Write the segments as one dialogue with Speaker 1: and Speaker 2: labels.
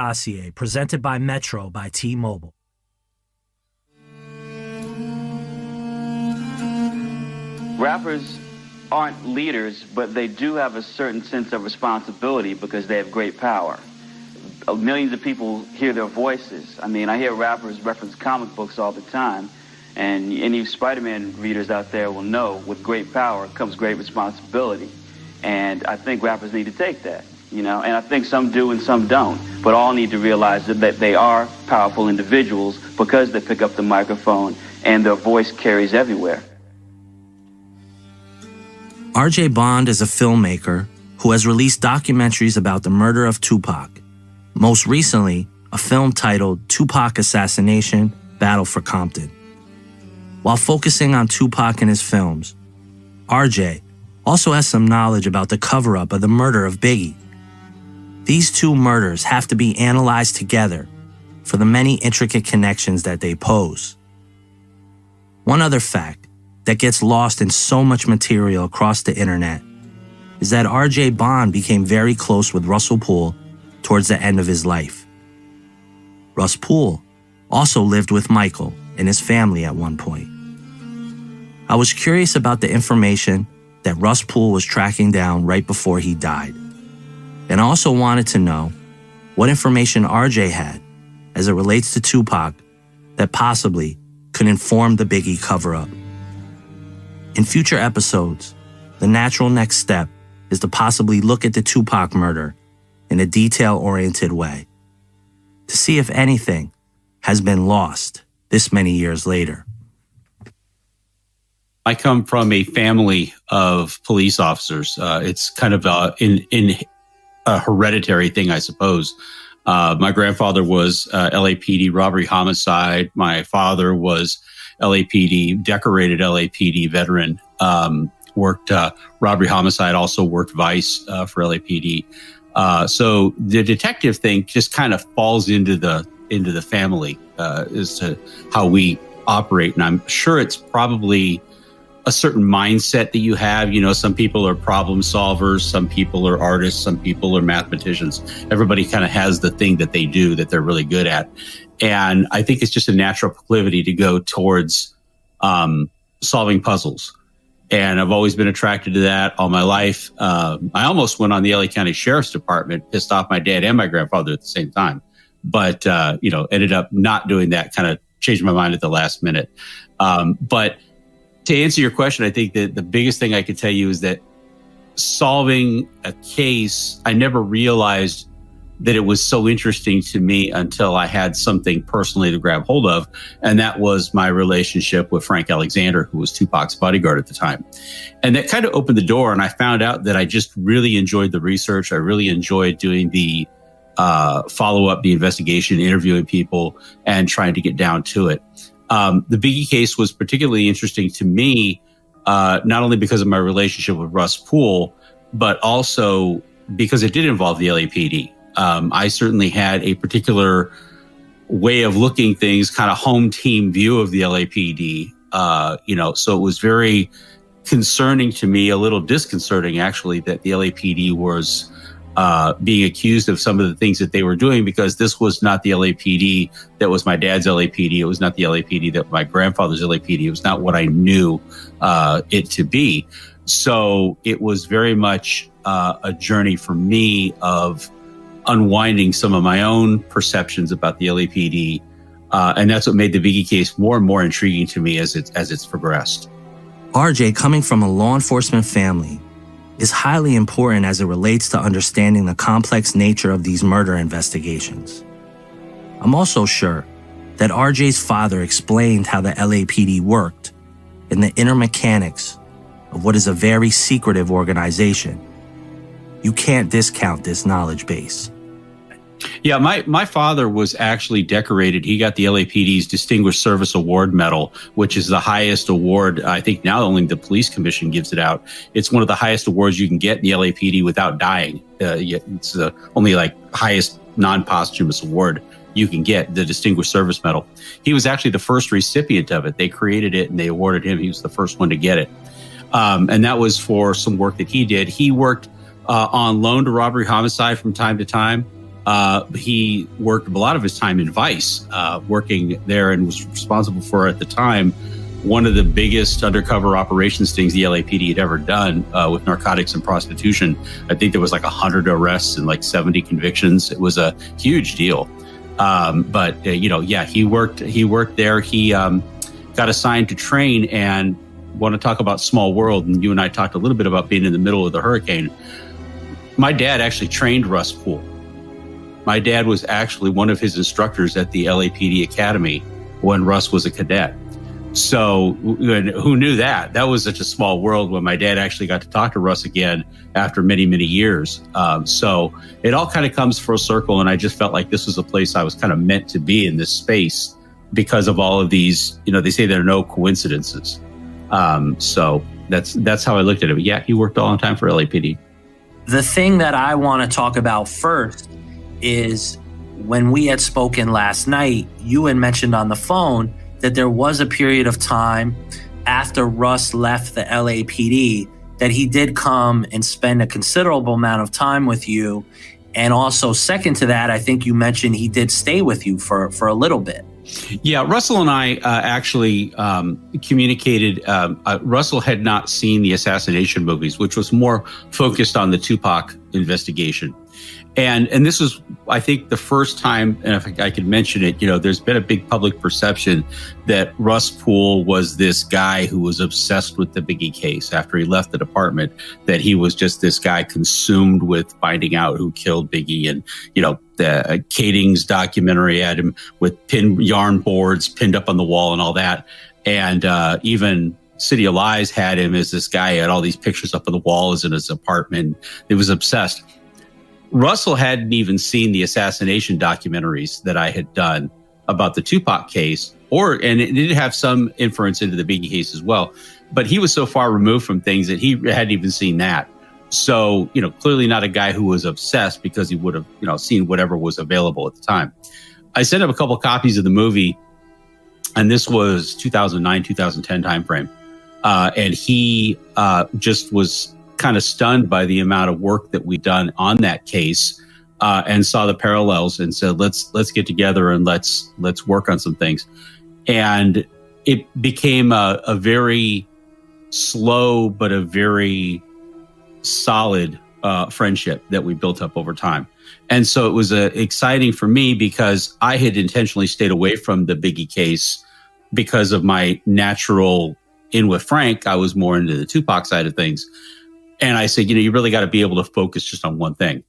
Speaker 1: Dossier, presented by Metro by T-Mobile.
Speaker 2: Rappers aren't leaders, but they do have a certain sense of responsibility because they have great power. Millions of people hear their voices. I mean, I hear rappers reference comic books all the time, and any Spider-Man readers out there will know with great power comes great responsibility. And I think rappers need to take that, you know, and I think some do and some don't, but all need to realize that they are powerful individuals because they pick up the microphone and their voice carries everywhere.
Speaker 1: R.J. Bond is a filmmaker who has released documentaries about the murder of Tupac. Most recently, a film titled Tupac Assassination: Battle for Compton. While focusing on Tupac and his films, R.J. also has some knowledge about the cover-up of the murder of Biggie. These two murders have to be analyzed together for the many intricate connections that they pose. One other fact that gets lost in so much material across the internet is that R.J. Bond became very close with Russell Poole towards the end of his life. Russ Poole also lived with Michael and his family at one point. I was curious about the information that Russ Poole was tracking down right before he died. And I also wanted to know what information R.J. had as it relates to Tupac that possibly could inform the Biggie cover-up. In future episodes, the natural next step is to possibly look at the Tupac murder in a detail-oriented way to see if anything has been lost this many years later.
Speaker 3: I come from a family of police officers. It's kind of a hereditary thing, I suppose. My grandfather was LAPD robbery homicide. My father was LAPD, decorated LAPD veteran, worked robbery homicide, also worked vice for LAPD. So the detective thing just kind of falls into the family as to how we operate. And I'm sure it's probably a certain mindset that you have. You know, some people are problem solvers, some people are artists, some people are mathematicians. Everybody kind of has the thing that they do that they're really good at. And I think it's just a natural proclivity to go towards solving puzzles. And I've always been attracted to that all my life. I almost went on the LA County Sheriff's Department, pissed off my dad and my grandfather at the same time. But, ended up not doing that, kind of changed my mind at the last minute. But to answer your question, I think that the biggest thing I could tell you is that solving a case, I never realized that it was so interesting to me until I had something personally to grab hold of. And that was my relationship with Frank Alexander, who was Tupac's bodyguard at the time. And that kind of opened the door. And I found out that I just really enjoyed the research. I really enjoyed doing the follow-up, the investigation, interviewing people, and trying to get down to it. The Biggie case was particularly interesting to me, not only because of my relationship with Russ Poole, but also because it did involve the LAPD. I certainly had a particular way of looking things, kind of home team view of the LAPD, so it was very concerning to me, a little disconcerting actually, that the LAPD was being accused of some of the things that they were doing, because this was not the LAPD that was my dad's LAPD. It was not the LAPD that my grandfather's LAPD. It was not what I knew it to be. So it was very much a journey for me of unwinding some of my own perceptions about the LAPD. And that's what made the Biggie case more and more intriguing to me as it's progressed.
Speaker 1: RJ, coming from a law enforcement family, is highly important as it relates to understanding the complex nature of these murder investigations. I'm also sure that RJ's father explained how the LAPD worked and the inner mechanics of what is a very secretive organization. You can't discount this knowledge base.
Speaker 3: Yeah, my father was actually decorated. He got the LAPD's Distinguished Service Award Medal, which is the highest award. I think now only the Police Commission gives it out. It's one of the highest awards you can get in the LAPD without dying. It's the only highest non-posthumous award you can get, the Distinguished Service Medal. He was actually the first recipient of it. They created it and they awarded him. He was the first one to get it. And that was for some work that he did. He worked on loan to robbery homicide from time to time. He worked a lot of his time in Vice, working there, and was responsible for, at the time, one of the biggest undercover operations things the LAPD had ever done with narcotics and prostitution. I think there was like 100 arrests and like 70 convictions. It was a huge deal. He worked there. He got assigned to train, and want to talk about small world. And you and I talked a little bit about being in the middle of the hurricane. My dad actually trained Russ Poole. My dad was actually one of his instructors at the LAPD Academy when Russ was a cadet. So who knew that? That was such a small world when my dad actually got to talk to Russ again after many, many years. So it all kind of comes full circle. And I just felt like this was a place I was kind of meant to be in this space because of all of these, they say there are no coincidences. So that's how I looked at it. But yeah, he worked all the time for LAPD.
Speaker 1: The thing that I want to talk about first is when we had spoken last night, you had mentioned on the phone that there was a period of time after Russ left the LAPD that he did come and spend a considerable amount of time with you. And also, second to that, I think you mentioned he did stay with you for a little bit.
Speaker 3: Yeah, Russell and I actually communicated. Russell had not seen the assassination movies, which was more focused on the Tupac investigation. And this was, I think, the first time, and if I could mention it, there's been a big public perception that Russ Poole was this guy who was obsessed with the Biggie case after he left the department, that he was just this guy consumed with finding out who killed Biggie. And, the Kading's documentary had him with yarn boards pinned up on the wall and all that. And even City of Lies had him as this guy, had all these pictures up on the walls in his apartment. He was obsessed. Russell hadn't even seen the assassination documentaries that I had done about the Tupac case, and it did have some inference into the Biggie case as well. But he was so far removed from things that he hadn't even seen that. So, clearly not a guy who was obsessed, because he would have, seen whatever was available at the time. I sent him a couple copies of the movie, and this was 2009, 2010 timeframe. And he just was kind of stunned by the amount of work that we'd done on that case, and saw the parallels and said, let's get together and let's work on some things. And it became a very slow, but a very solid friendship that we built up over time. And so it was exciting for me, because I had intentionally stayed away from the Biggie case because of my natural in with Frank. I was more into the Tupac side of things. And I said, you really got to be able to focus just on one thing.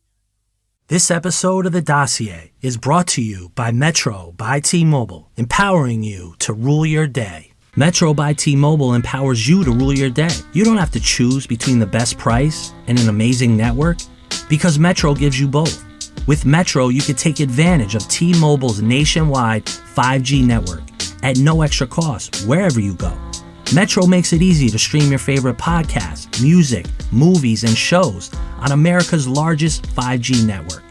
Speaker 1: This episode of The Dossier is brought to you by Metro by T-Mobile, empowering you to rule your day. Metro by T-Mobile empowers you to rule your day. You don't have to choose between the best price and an amazing network, because Metro gives you both. With Metro, you can take advantage of T-Mobile's nationwide 5G network at no extra cost wherever you go. Metro makes it easy to stream your favorite podcasts, music, movies, and shows on America's largest 5G network.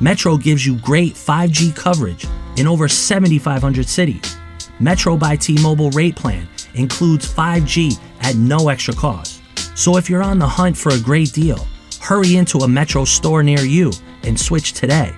Speaker 1: Metro gives you great 5G coverage in over 7,500 cities. Metro by T-Mobile rate plan includes 5G at no extra cost. So if you're on the hunt for a great deal, hurry into a Metro store near you and switch today.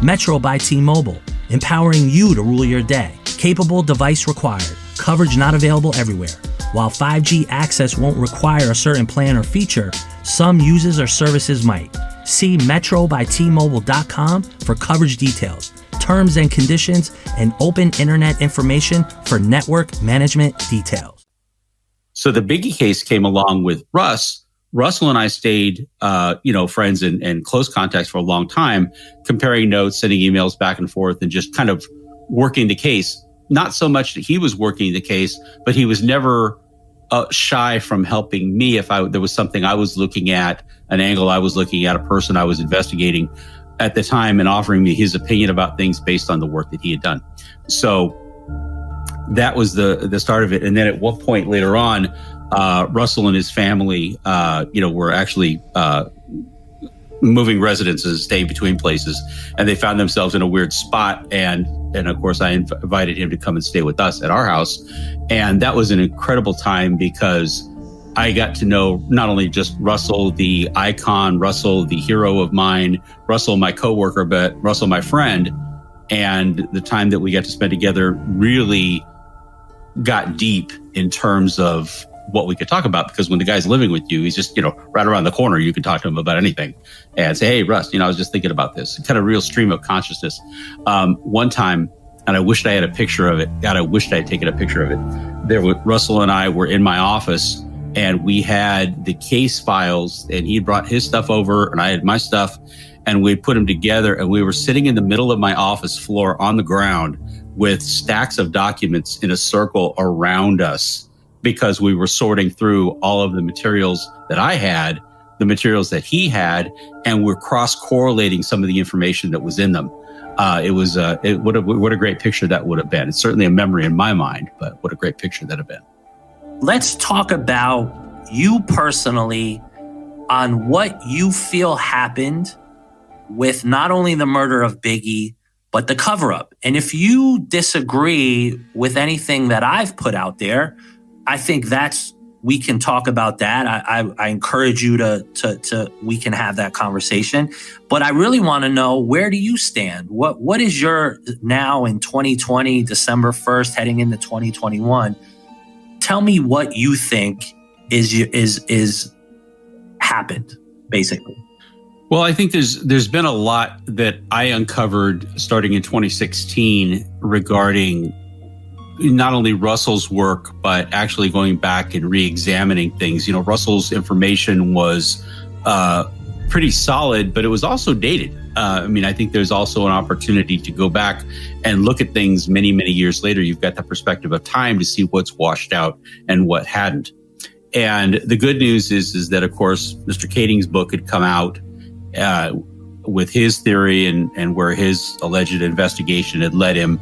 Speaker 1: Metro by T-Mobile, empowering you to rule your day. Capable device required. Coverage not available everywhere. While 5G access won't require a certain plan or feature, some uses or services might. See metrobytmobile.com for coverage details, terms and conditions, and open internet information for network management details.
Speaker 3: So the Biggie case came along with Russ. Russell and I stayed, friends and close contacts for a long time, comparing notes, sending emails back and forth, and just kind of working the case. Not so much that he was working the case, but he was never shy from helping me if there was something I was looking at, an angle I was looking at, a person I was investigating at the time, and offering me his opinion about things based on the work that he had done. So that was the start of it. And then at one point later on, Russell and his family, were actually moving residences, staying between places, and they found themselves in a weird spot. And of course, I invited him to come and stay with us at our house. And that was an incredible time, because I got to know not only just Russell, the icon, Russell, the hero of mine, Russell, my coworker, but Russell, my friend. And the time that we got to spend together really got deep in terms of what we could talk about, because when the guy's living with you, he's just, right around the corner. You can talk to him about anything and say, hey, Russ, I was just thinking about this. Kind of real stream of consciousness. One time, and I wished I had a picture of it. God, I wished I had taken a picture of it. Russell and I were in my office, and we had the case files, and he brought his stuff over and I had my stuff, and we put them together, and we were sitting in the middle of my office floor on the ground with stacks of documents in a circle around us, because we were sorting through all of the materials that I had, the materials that he had, and we're cross-correlating some of the information that was in them. What a great picture that would have been. It's certainly a memory in my mind, but what a great picture that would have been.
Speaker 1: Let's talk about you personally on what you feel happened with not only the murder of Biggie, but the cover-up. And if you disagree with anything that I've put out there, I think we can talk about that. I encourage you we can have that conversation. But I really want to know, where do you stand? What is your, now in 2020, December 1st, heading into 2021, tell me what you think is happened, basically.
Speaker 3: Well, I think there's been a lot that I uncovered starting in 2016 regarding not only Russell's work, but actually going back and re-examining things. Russell's information was pretty solid, but it was also dated. I think there's also an opportunity to go back and look at things many, many years later. You've got the perspective of time to see what's washed out and what hadn't. And the good news is that, of course, Mr. Kading's book had come out with his theory and where his alleged investigation had led him.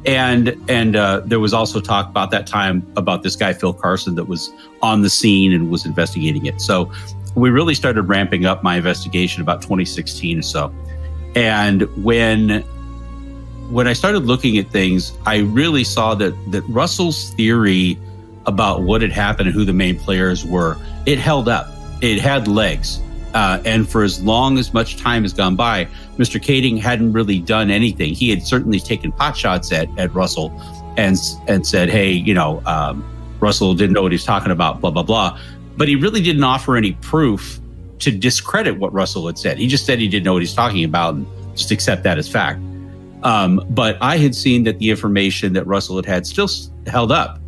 Speaker 3: And there was also talk about that time about this guy, Phil Carson, that was on the scene and was investigating it. So we really started ramping up my investigation about 2016 or so. And when I started looking at things, I really saw that Russell's theory about what had happened and who the main players were, it held up. It had legs. And for as much time has gone by, Mr. Kading hadn't really done anything. He had certainly taken pot shots at Russell and said, hey, Russell didn't know what he was talking about, blah, blah, blah. But he really didn't offer any proof to discredit what Russell had said. He just said he didn't know what he's talking about and just accept that as fact. But I had seen that the information that Russell had still held up.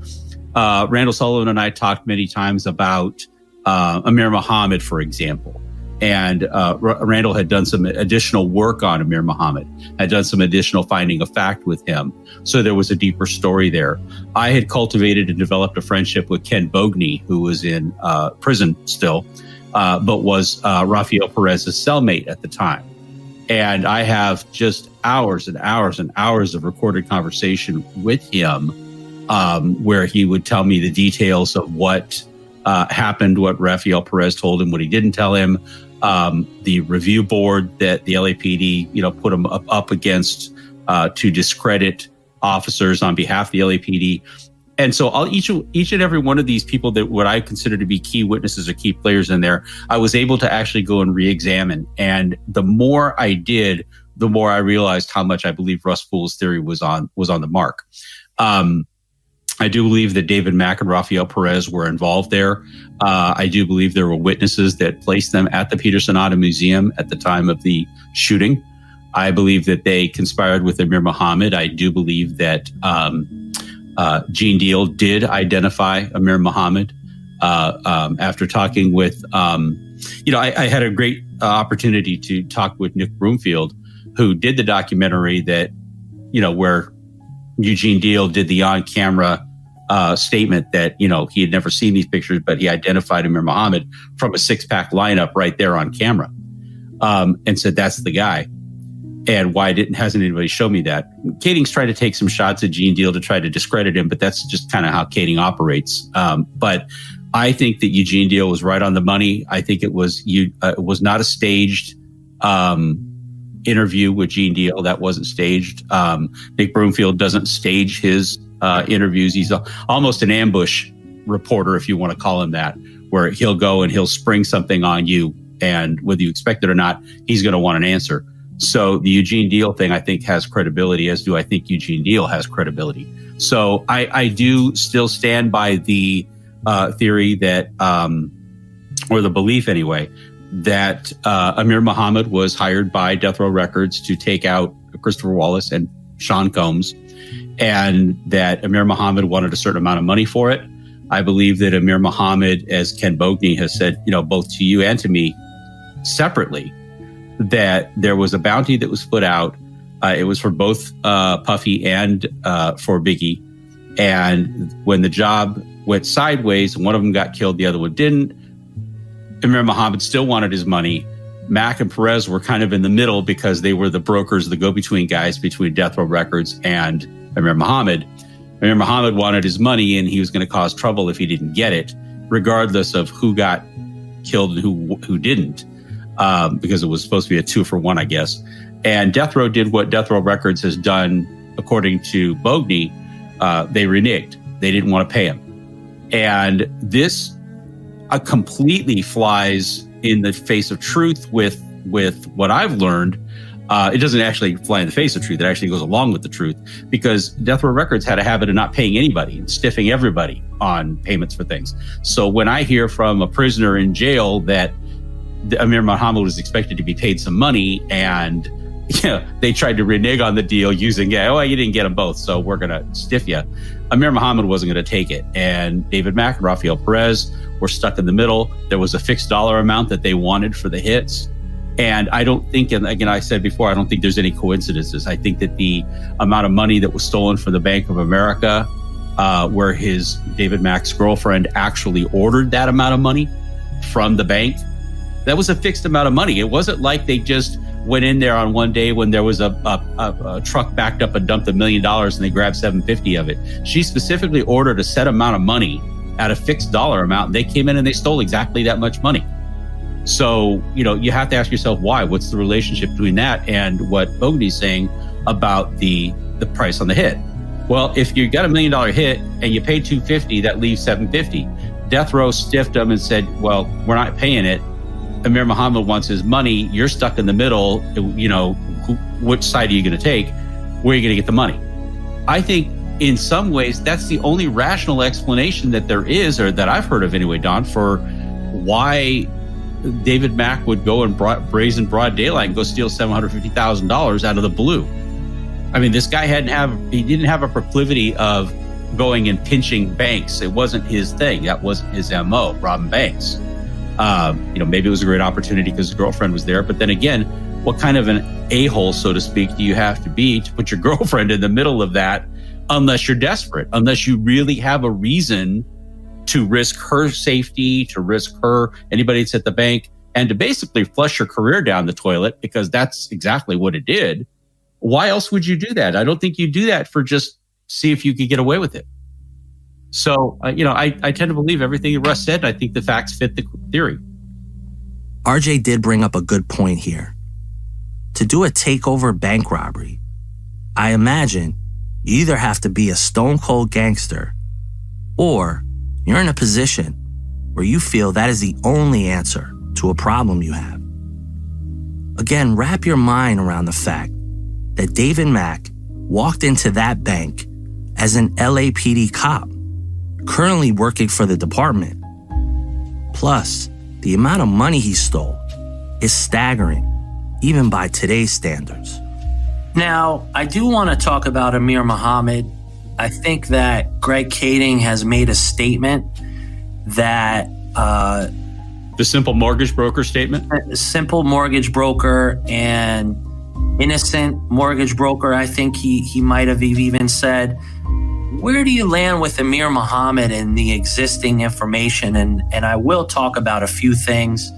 Speaker 3: Randall Sullivan and I talked many times about Amir Muhammad, for example. And Randall had done some additional work on Amir Muhammad, had done some additional finding of fact with him. So there was a deeper story there. I had cultivated and developed a friendship with Ken Bogney, who was in prison still, but was Rafael Perez's cellmate at the time. And I have just hours and hours and hours of recorded conversation with him, where he would tell me the details of what happened, what Rafael Perez told him, what he didn't tell him, the review board that the LAPD, put him up against to discredit officers on behalf of the LAPD. And so each and every one of these people that what I consider to be key witnesses or key players in there, I was able to actually go and re-examine. And the more I did, the more I realized how much I believe Russ Poole's theory was on the mark. I do believe that David Mack and Rafael Perez were involved there. I do believe there were witnesses that placed them at the Peter Sonata Museum at the time of the shooting. I believe that they conspired with Amir Muhammad. I do believe that Gene Deal did identify Amir Muhammad after talking with, I had a great opportunity to talk with Nick Broomfield, who did the documentary that, where Eugene Deal did the on-camera statement that, he had never seen these pictures, but he identified Amir Muhammad from a six-pack lineup right there on camera, and said, that's the guy. And why hasn't anybody shown me that? Kading's tried to take some shots at Gene Deal to try to discredit him, but that's just kind of how Kading operates. But I think that Eugene Deal was right on the money. I think it was not a staged interview with Gene Deal. That wasn't staged. Nick Broomfield doesn't stage his interviews. He's almost an ambush reporter, if you want to call him that, where he'll go and he'll spring something on you, and whether you expect it or not, he's going to want an answer. So the Eugene Deal thing, I think, has credibility, as do I think Eugene Deal has credibility. So I do still stand by the theory that, or the belief anyway, that Amir Muhammad was hired by Death Row Records to take out Christopher Wallace and Sean Combs, and that Amir Muhammad wanted a certain amount of money for it. I believe that Amir Muhammad, as Ken Bogney has said, both to you and to me separately, that there was a bounty that was put out. It was for both Puffy and for Biggie. And when the job went sideways and one of them got killed, the other one didn't, Amir Muhammad still wanted his money. Mac and Perez were kind of in the middle because they were the brokers, the go-between guys between Death Row Records and Amir Muhammad. Amir Muhammad wanted his money, and he was going to cause trouble if he didn't get it, regardless of who got killed and who didn't, because it was supposed to be a 2-for-1, I guess. And Death Row did what Death Row Records has done, according to Bogney. They reneged. They didn't want to pay him. And this completely flies in the face of truth with what I've learned. It doesn't actually fly in the face of truth. It actually goes along with the truth, because Death Row Records had a habit of not paying anybody and stiffing everybody on payments for things. So when I hear from a prisoner in jail that Amir Muhammad was expected to be paid some money, and they tried to renege on the deal using, you didn't get them both, so we're going to stiff you. Amir Muhammad wasn't going to take it. And David Mack and Rafael Perez were stuck in the middle. There was a fixed dollar amount that they wanted for the hits. And I don't think, and again, I said before, I don't think there's any coincidences. I think that the amount of money that was stolen from the Bank of America, where David Mack's girlfriend actually ordered that amount of money from the bank, that was a fixed amount of money. It wasn't like they just went in there on one day when there was a truck backed up and dumped $1 million and they grabbed $750 of it. She specifically ordered a set amount of money at a fixed dollar amount. And they came in and they stole exactly that much money. So, you have to ask yourself why. What's the relationship between that and what Bogney's saying about the price on the hit? Well, if you got $1 million hit and you paid $250, that leaves $750. Death Row stiffed them and said, well, we're not paying it. Amir Muhammad wants his money. You're stuck in the middle. Which side are you going to take? Where are you going to get the money? I think in some ways that's the only rational explanation that there is, or that I've heard of anyway, Don, for why David Mack would go in brazen broad daylight and go steal $750,000 out of the blue. I mean, this guy he didn't have a proclivity of going and pinching banks. It wasn't his thing. That wasn't his MO, robbing banks. Maybe it was a great opportunity because his girlfriend was there. But then again, what kind of an a-hole, so to speak, do you have to be to put your girlfriend in the middle of that, unless you're desperate, unless you really have a reason to risk her safety, to risk anybody that's at the bank, and to basically flush your career down the toilet, because that's exactly what it did. Why else would you do that? I don't think you do that for just see if you could get away with it. So, I tend to believe everything Russ said, and I think the facts fit the theory.
Speaker 1: RJ did bring up a good point here. To do a takeover bank robbery, I imagine you either have to be a stone cold gangster, or you're in a position where you feel that is the only answer to a problem you have. Again, wrap your mind around the fact that David Mack walked into that bank as an LAPD cop, currently working for the department. Plus, the amount of money he stole is staggering, even by today's standards.
Speaker 4: Now, I do want to talk about Amir Muhammad. I think that Greg Kading has made a statement that...
Speaker 3: the simple mortgage broker statement?
Speaker 4: A simple mortgage broker and innocent mortgage broker, I think he might have even said. Where do you land with Amir Muhammad and the existing information? And I will talk about a few things.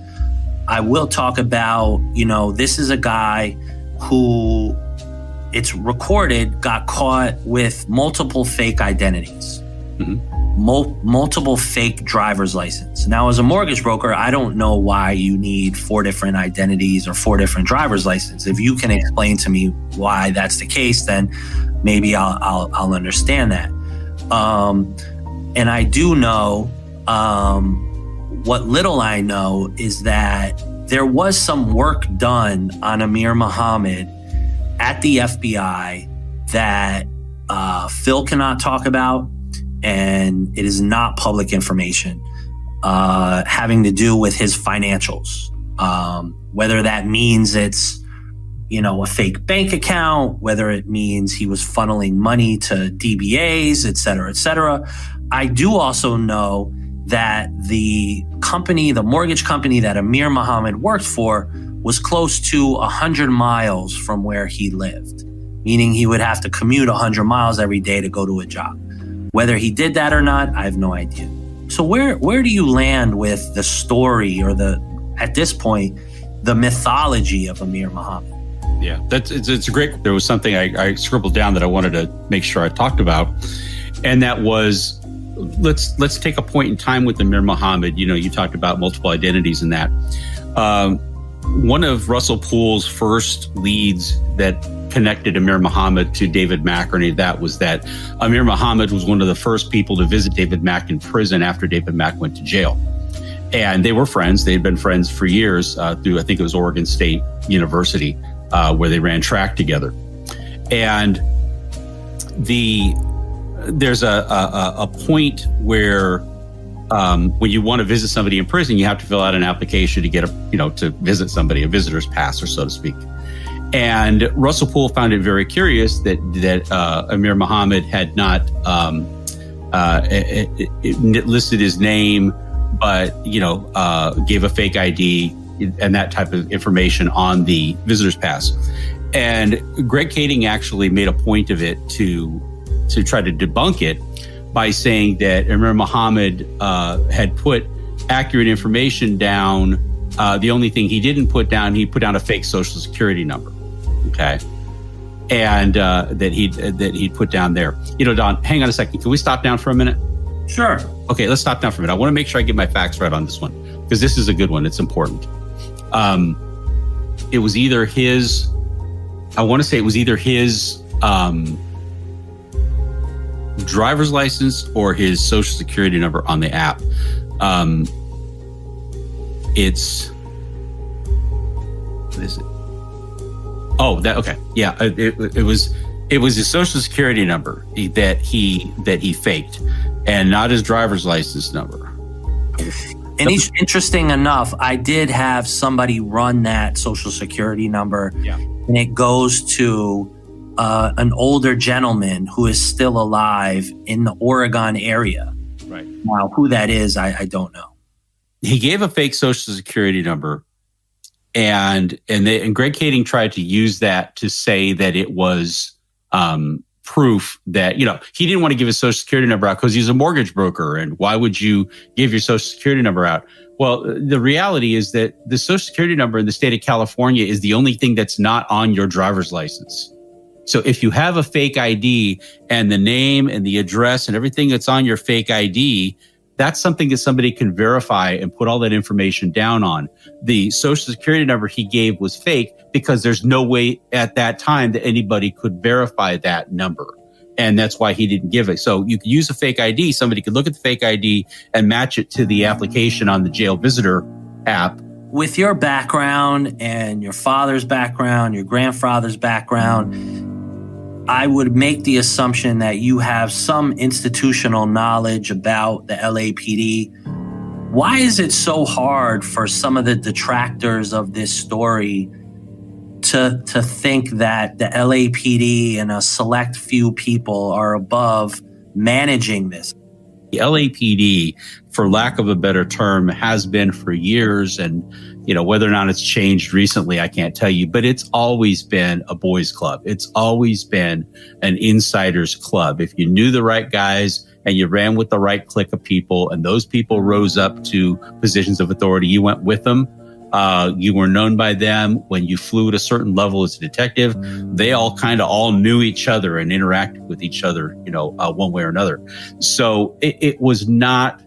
Speaker 4: I will talk about, this is a guy who, it's recorded, got caught with multiple fake identities, multiple fake driver's license. Now, as a mortgage broker, I don't know why you need 4 different identities or 4 different driver's licenses. If you can explain to me why that's the case, then maybe I'll understand that. And I do know what little I know is that there was some work done on Amir Muhammad at the FBI that Phil cannot talk about, and it is not public information, having to do with his financials. Whether that means it's, a fake bank account, whether it means he was funneling money to DBAs, et cetera, et cetera. I do also know that the mortgage company that Amir Muhammad worked for was close to 100 miles from where he lived, meaning he would have to commute 100 miles every day to go to a job. Whether he did that or not, I have no idea. So where do you land with the story or at this point, the mythology of Amir Muhammad?
Speaker 3: Yeah, it's a great. There was something I scribbled down that I wanted to make sure I talked about, and that was let's take a point in time with Amir Muhammad. You talked about multiple identities in that. One of Russell Poole's first leads that connected Amir Muhammad to David Mack or any of that was that Amir Muhammad was one of the first people to visit David Mack in prison after David Mack went to jail. And they were friends. They'd been friends for years through, I think it was Oregon State University, where they ran track together. And there's a point where when you want to visit somebody in prison, you have to fill out an application to get to visit somebody, a visitor's pass, or so to speak. And Russell Poole found it very curious that Amir Muhammad had not listed his name, but gave a fake ID and that type of information on the visitor's pass. And Greg Kading actually made a point of it to try to debunk it by saying that Amir Muhammad had put accurate information down. The only thing he didn't put down, he put down a fake social security number. Okay. And that he'd put down there. Don, hang on a second. Can we stop down for a minute?
Speaker 4: Sure.
Speaker 3: Okay, let's stop down for a minute. I want to make sure I get my facts right on this one, because this is a good one. It's important. It was either his, driver's license or his social security number on the app. What is it? Oh, okay. Yeah, it was his social security number that he faked, and not his driver's license number.
Speaker 4: And interesting enough, I did have somebody run that social security number, and it goes to an older gentleman who is still alive in the Oregon area.
Speaker 3: Right.
Speaker 4: Now, who that is, I don't know.
Speaker 3: He gave a fake social security number, and Greg Kading tried to use that to say that it was proof that, he didn't want to give his social security number out because he's a mortgage broker. And why would you give your social security number out? Well, the reality is that the social security number in the state of California is the only thing that's not on your driver's license. So if you have a fake ID and the name and the address and everything that's on your fake ID, that's something that somebody can verify and put all that information down on. The social security number he gave was fake because there's no way at that time that anybody could verify that number. And that's why he didn't give it. So you could use a fake ID. Somebody could look at the fake ID and match it to the application on the jail visitor app.
Speaker 4: With your background and your father's background, your grandfather's background, I would make the assumption that you have some institutional knowledge about the LAPD. Why is it so hard for some of the detractors of this story to think that the LAPD and a select few people are above managing this?
Speaker 3: The LAPD, for lack of a better term, has been for years, and whether or not it's changed recently, I can't tell you, but it's always been a boys' club. It's always been an insiders club. If you knew the right guys and you ran with the right clique of people, and those people rose up to positions of authority, you went with them. You were known by them. When you flew at a certain level as a detective, they all knew each other and interacted with each other, one way or another. So it was not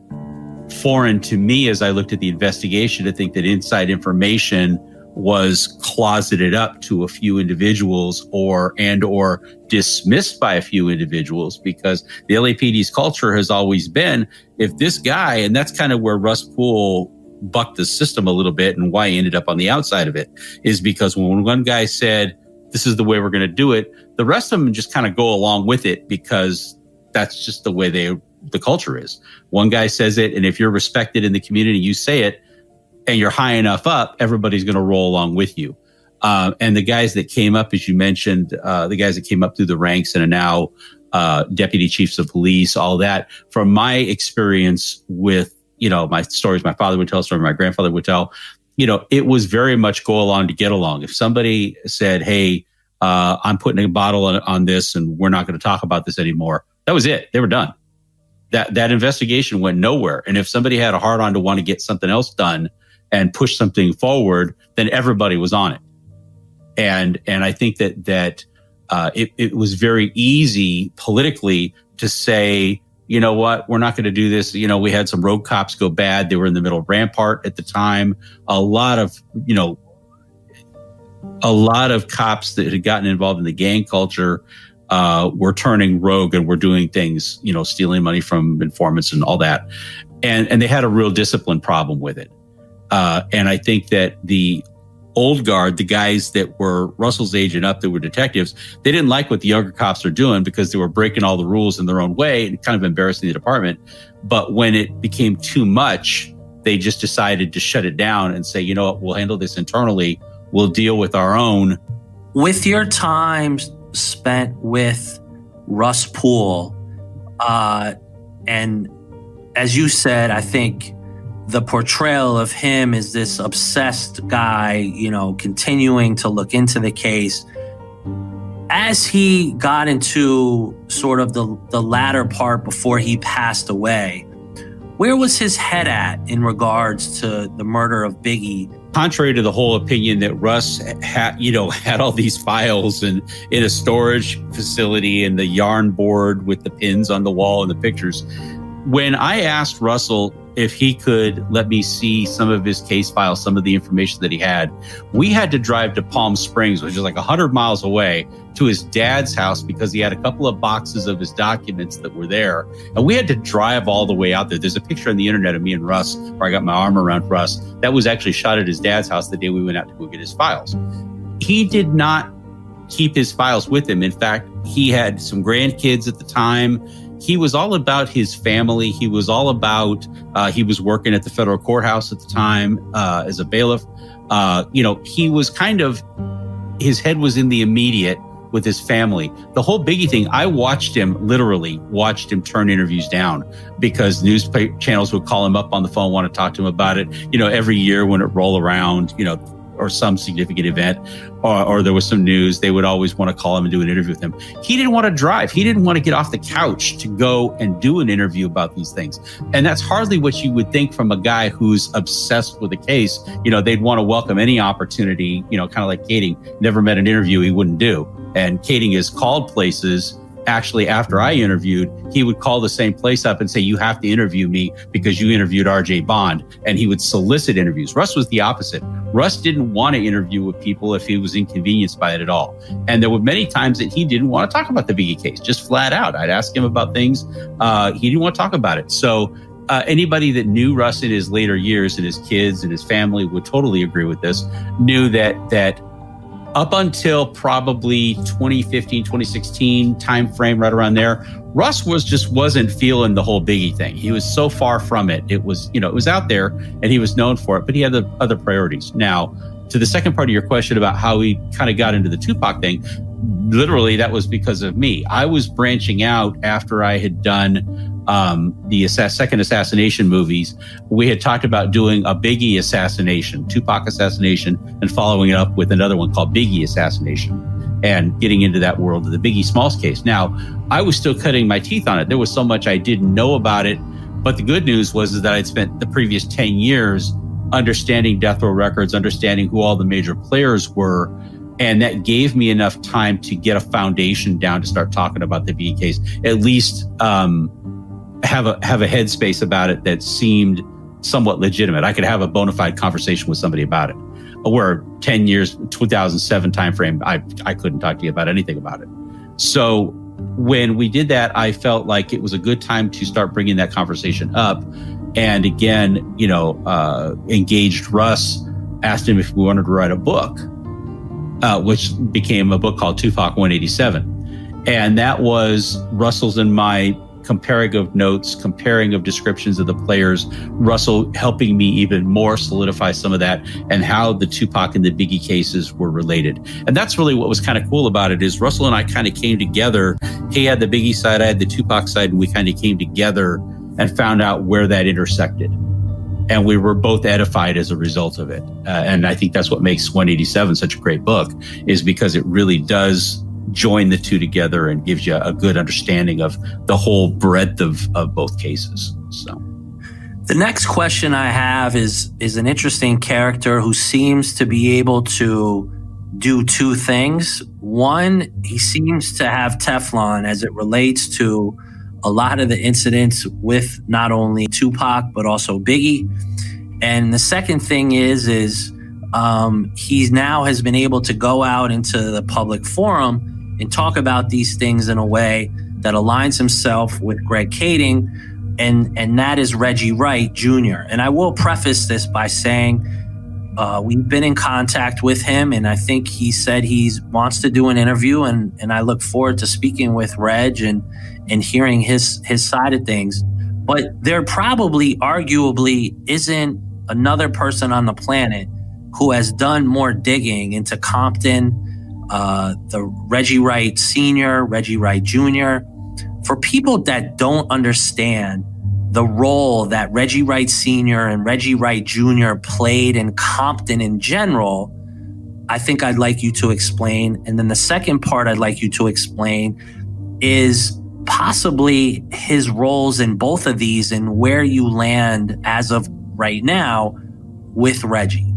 Speaker 3: foreign to me as I looked at the investigation to think that inside information was closeted up to a few individuals or dismissed by a few individuals, because the LAPD's culture has always been, if this guy, and that's kind of where Russ Poole bucked the system a little bit and why he ended up on the outside of it, is because when one guy said, this is the way we're going to do it, the rest of them just kind of go along with it because that's just the way the culture is. One guy says it, and if you're respected in the community, you say it, and you're high enough up, everybody's going to roll along with you. And the guys that came up, as you mentioned, the guys that came up through the ranks and are now deputy chiefs of police, all that, from my experience with, my stories my father would tell, stories my grandfather would tell, it was very much go along to get along. If somebody said, hey, I'm putting a bottle on this and we're not going to talk about this anymore, that was it. They were done. That investigation went nowhere. And if somebody had a hard on to want to get something else done and push something forward, then everybody was on it. And I think that it was very easy politically to say, you know what, we're not going to do this. We had some road cops go bad. They were in the middle of Rampart at the time. A lot of cops that had gotten involved in the gang culture were turning rogue and were doing things, stealing money from informants and all that. And they had a real discipline problem with it. And I think that the old guard, the guys that were Russell's age and up, that were detectives, they didn't like what the younger cops are doing because they were breaking all the rules in their own way and kind of embarrassing the department. But when it became too much, they just decided to shut it down and say, you know what, we'll handle this internally. We'll deal with our own. With
Speaker 4: your time spent with Russ Poole, and as you said, I think the portrayal of him as this obsessed guy, continuing to look into the case. As he got into sort of the latter part before he passed away, where was his head at in regards to the murder of Biggie?
Speaker 3: Contrary to the whole opinion that Russ had all these files and in a storage facility and the yarn board with the pins on the wall and the pictures, when I asked Russell if he could let me see some of his case files, some of the information that he had, we had to drive to Palm Springs, which is like 100 miles away, to his dad's house because he had a couple of boxes of his documents that were there. And we had to drive all the way out there. There's a picture on the internet of me and Russ where I got my arm around Russ. That was actually shot at his dad's house the day we went out to go get his files. He did not keep his files with him. In fact, he had some grandkids at the time. He was all about his family. He was all about, he was working at the federal courthouse at the time as a bailiff. He was kind of, his head was in the immediate with his family. The whole Biggie thing, I literally watched him turn interviews down because news channels would call him up on the phone, want to talk to him about it. Every year when it rolled around, or some significant event, or there was some news, they would always want to call him and do an interview with him. He didn't want to drive. He didn't want to get off the couch to go and do an interview about these things. And that's hardly what you would think from a guy who's obsessed with a case. They'd want to welcome any opportunity, kind of like Kading. Never met an interview he wouldn't do. And Kading has called places. Actually, after I interviewed, he would call the same place up and say, you have to interview me because you interviewed RJ Bond. And he would solicit interviews. Russ was the opposite. Russ didn't want to interview with people if he was inconvenienced by it at all. And there were many times that he didn't want to talk about the Biggie case, just flat out. I'd ask him about things. He didn't want to talk about it. So anybody that knew Russ in his later years and his kids and his family would totally agree with this, knew that up until probably 2015, 2016 timeframe, right around there, Russ wasn't feeling the whole Biggie thing. He was so far from it. It was, it was out there and he was known for it, but he had the other priorities. Now, to the second part of your question about how he kind of got into the Tupac thing, literally that was because of me. I was branching out after I had done the second assassination movies. We had talked about doing a Biggie assassination, Tupac assassination, and following it up with another one called Biggie assassination, and getting into that world of the Biggie Smalls case. Now, I was still cutting my teeth on it. There was so much I didn't know about it, but the good news was that I'd spent the previous 10 years understanding death row records, understanding who all the major players were, and that gave me enough time to get a foundation down to start talking about the Biggie case, at least have a headspace about it that seemed somewhat legitimate. I could have a bona fide conversation with somebody about it. where 10 years, 2007 timeframe, I couldn't talk to you about anything about it. So when we did that, I felt like it was a good time to start bringing that conversation up. And again, engaged Russ, asked him if we wanted to write a book, which became a book called Tupac 187. And that was Russell's and my comparing of notes, comparing of descriptions of the players, Russell helping me even more solidify some of that and how the Tupac and the Biggie cases were related. And that's really what was kind of cool about it, is Russell and I kind of came together. He had the Biggie side, I had the Tupac side, and we kind of came together and found out where that intersected. And we were both edified as a result of it. And I think that's what makes 187 such a great book, is because it really does join the two together and gives you a good understanding of the whole breadth of both cases. So
Speaker 4: the next question I have is an interesting character who seems to be able to do two things. One, he seems to have Teflon as it relates to a lot of the incidents with not only Tupac, but also Biggie. And the second thing is he now has been able to go out into the public forum and talk about these things in a way that aligns himself with Greg Kading, and that is Reggie Wright Jr. And I will preface this by saying we've been in contact with him, and I think he said he wants to do an interview, and I look forward to speaking with Reg and hearing his side of things. But there probably, arguably, isn't another person on the planet who has done more digging into Compton, the Reggie Wright Sr., Reggie Wright Jr. For people that don't understand the role that Reggie Wright Sr. and Reggie Wright Jr. played in Compton in general, I think I'd like you to explain. And then the second part I'd like you to explain is possibly his roles in both of these and where you land as of right now with Reggie.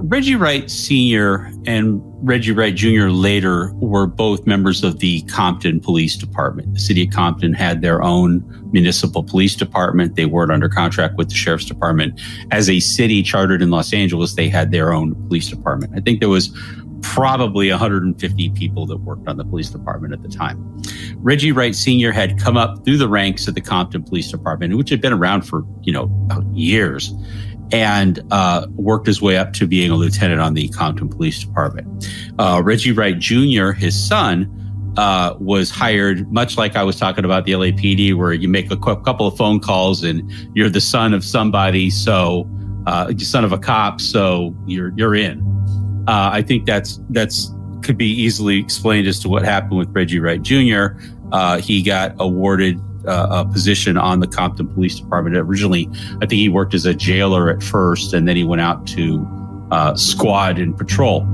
Speaker 3: Reggie Wright Sr. and Reggie Wright Jr. later were both members of the Compton Police Department. The city of Compton had their own municipal police department. They weren't under contract with the sheriff's department. As a city chartered in Los Angeles, they had their own police department. I think there was probably 150 people that worked on the police department at the time. Reggie Wright Sr. had come up through the ranks of the Compton Police Department, which had been around for, years, and worked his way up to being a lieutenant on the Compton Police Department. Reggie Wright Jr., his son, was hired, much like I was talking about the LAPD, where you make a couple of phone calls and you're the son of somebody, so son of a cop, so you're in. I think that's could be easily explained as to what happened with Reggie Wright Jr. He got awarded a position on the Compton Police Department. Originally, I think he worked as a jailer at first, and then he went out to squad and patrol.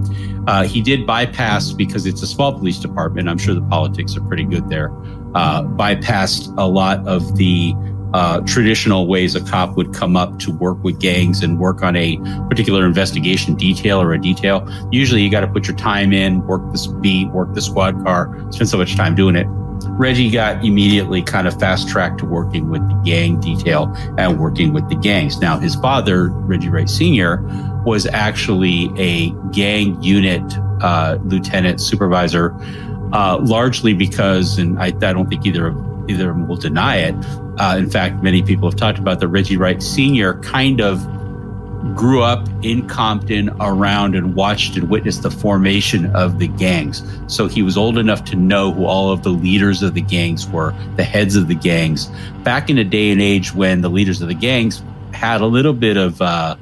Speaker 3: He did bypass, because it's a small police department, I'm sure the politics are pretty good there, bypassed a lot of the traditional ways a cop would come up to work with gangs and work on a particular investigation detail or a detail. Usually you got to put your time in, work this beat, work the squad car, spend so much time doing it. Reggie got immediately kind of fast-tracked to working with the gang detail and working with the gangs. Now, his father, Reggie Wright Sr., was actually a gang unit lieutenant supervisor, largely because, and I don't think either of them will deny it. In fact, many people have talked about that Reggie Wright Sr. kind of grew up in Compton around and watched and witnessed the formation of the gangs. So he was old enough to know who all of the leaders of the gangs were, the heads of the gangs. Back in a day and age when the leaders of the gangs had a little bit of, I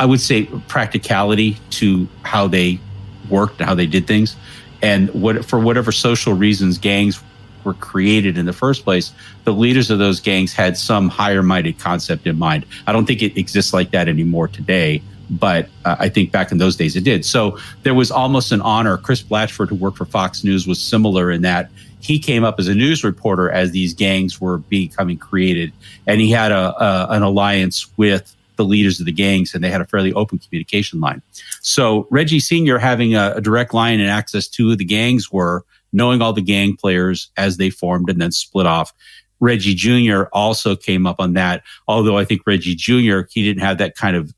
Speaker 3: would say, practicality to how they worked, how they did things. And for whatever social reasons gangs were created in the first place, the leaders of those gangs had some higher-minded concept in mind. I don't think it exists like that anymore today, but I think back in those days it did. So there was almost an honor. Chris Blatchford, who worked for Fox News, was similar in that he came up as a news reporter as these gangs were becoming created, and he had an alliance with the leaders of the gangs, and they had a fairly open communication line. So Reggie Sr. having a direct line and access to the gangs were knowing all the gang players as they formed and then split off. Reggie Jr. also came up on that, although I think Reggie Jr., he didn't have that kind of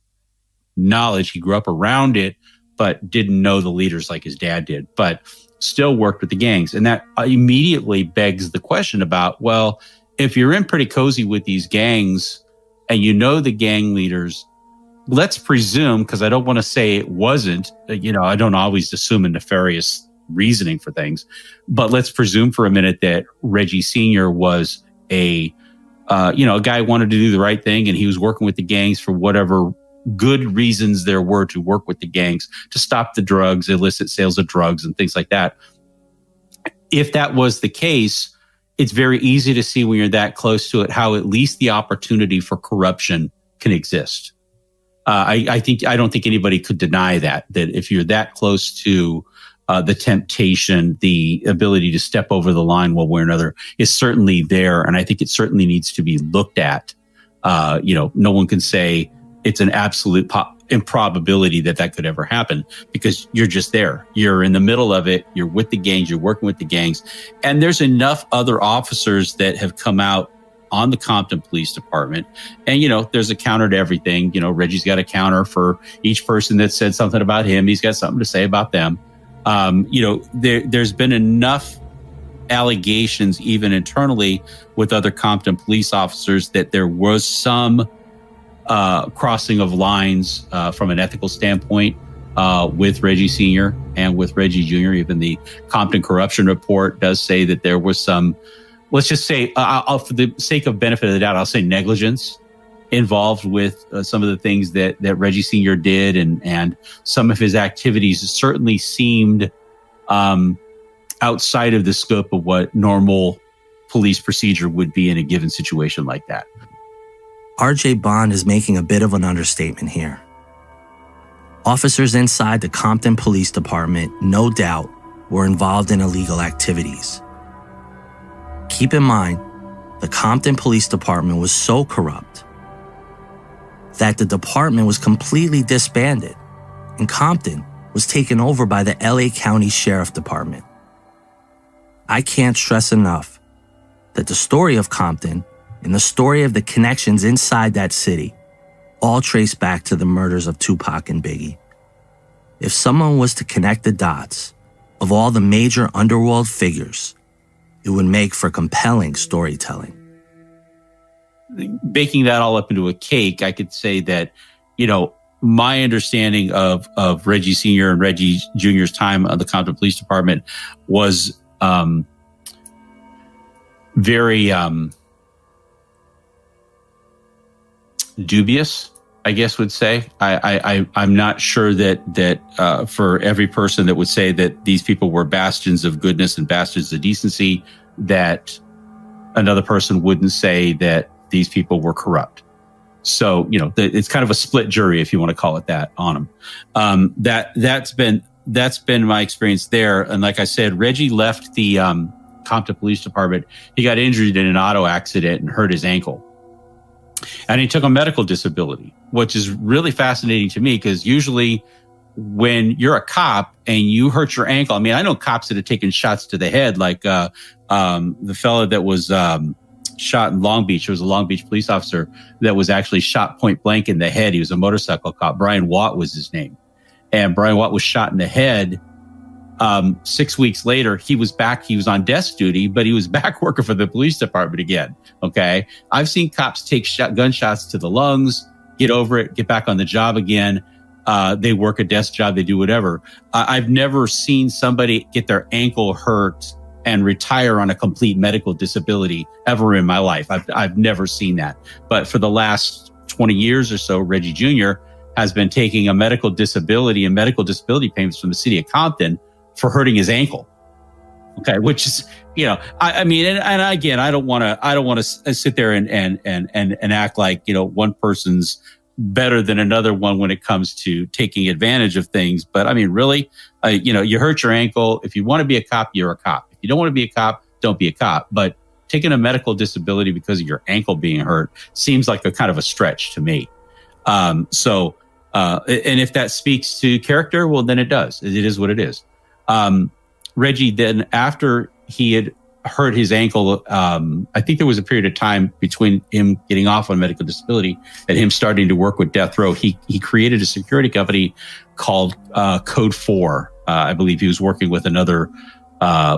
Speaker 3: knowledge. He grew up around it, but didn't know the leaders like his dad did, but still worked with the gangs. And that immediately begs the question about, well, if you're in pretty cozy with these gangs and you know the gang leaders, let's presume, because I don't want to say it wasn't, I don't always assume a nefarious reasoning for things, but let's presume for a minute that Reggie Sr. was a guy who wanted to do the right thing, and he was working with the gangs for whatever good reasons there were to work with the gangs to stop the drugs, illicit sales of drugs and things like that. If that was the case, it's very easy to see when you're that close to it how at least the opportunity for corruption can exist. I don't think anybody could deny that if you're that close to the temptation, the ability to step over the line one way or another is certainly there. And I think it certainly needs to be looked at. No one can say it's an absolute improbability that could ever happen, because you're just there. You're in the middle of it. You're with the gangs. You're working with the gangs. And there's enough other officers that have come out on the Compton Police Department. And, there's a counter to everything. Reggie's got a counter for each person that said something about him. He's got something to say about them. There's been enough allegations, even internally with other Compton police officers, that there was some crossing of lines from an ethical standpoint with Reggie Sr. and with Reggie Jr. Even the Compton Corruption Report does say that there was some, let's just say, for the sake of benefit of the doubt, I'll say negligence involved with some of the things that Reggie Sr. did, and some of his activities certainly seemed outside of the scope of what normal police procedure would be in a given situation like that.
Speaker 1: R.J. Bond is making a bit of an understatement here. Officers inside the Compton Police Department, no doubt, were involved in illegal activities. Keep in mind, the Compton Police Department was so corrupt that the department was completely disbanded, and Compton was taken over by the LA County Sheriff Department. I can't stress enough that the story of Compton and the story of the connections inside that city all trace back to the murders of Tupac and Biggie. If someone was to connect the dots of all the major underworld figures, it would make for compelling storytelling.
Speaker 3: Baking that all up into a cake, I could say that, my understanding of Reggie Sr. and Reggie Jr.'s time on the Compton Police Department was very dubious, I guess would say. I'm not sure that for every person that would say that these people were bastions of goodness and bastions of decency, that another person wouldn't say that these people were corrupt. So, it's kind of a split jury, if you want to call it that, on them. That's been my experience there. And like I said, Reggie left the Compton Police Department. He got injured in an auto accident and hurt his ankle. And he took a medical disability, which is really fascinating to me, because usually when you're a cop and you hurt your ankle, I know cops that have taken shots to the head, like the fellow that was shot in Long Beach. There was a Long Beach police officer that was actually shot point blank in the head. He was a motorcycle cop. Brian Watt was his name. And Brian Watt was shot in the head. 6 weeks later, he was back. He was on desk duty, but he was back working for the police department again. Okay. I've seen cops take gunshots to the lungs, get over it, get back on the job again. They work a desk job. They do whatever. I've never seen somebody get their ankle hurt and retire on a complete medical disability ever in my life. I've never seen that. But for the last 20 years or so, Reggie Jr. has been taking a medical disability and medical disability payments from the city of Compton for hurting his ankle. Okay, which is, and again, I don't want to sit there and act like, one person's better than another one when it comes to taking advantage of things. But really, you hurt your ankle. If you want to be a cop, you're a cop. If you don't want to be a cop, don't be a cop. But taking a medical disability because of your ankle being hurt seems like a kind of a stretch to me. And if that speaks to character, well, then it does. It is what it is. Reggie, then after he had hurt his ankle. I think there was a period of time between him getting off on medical disability and him starting to work with Death Row. He created a security company called Code 4. I believe he was working with another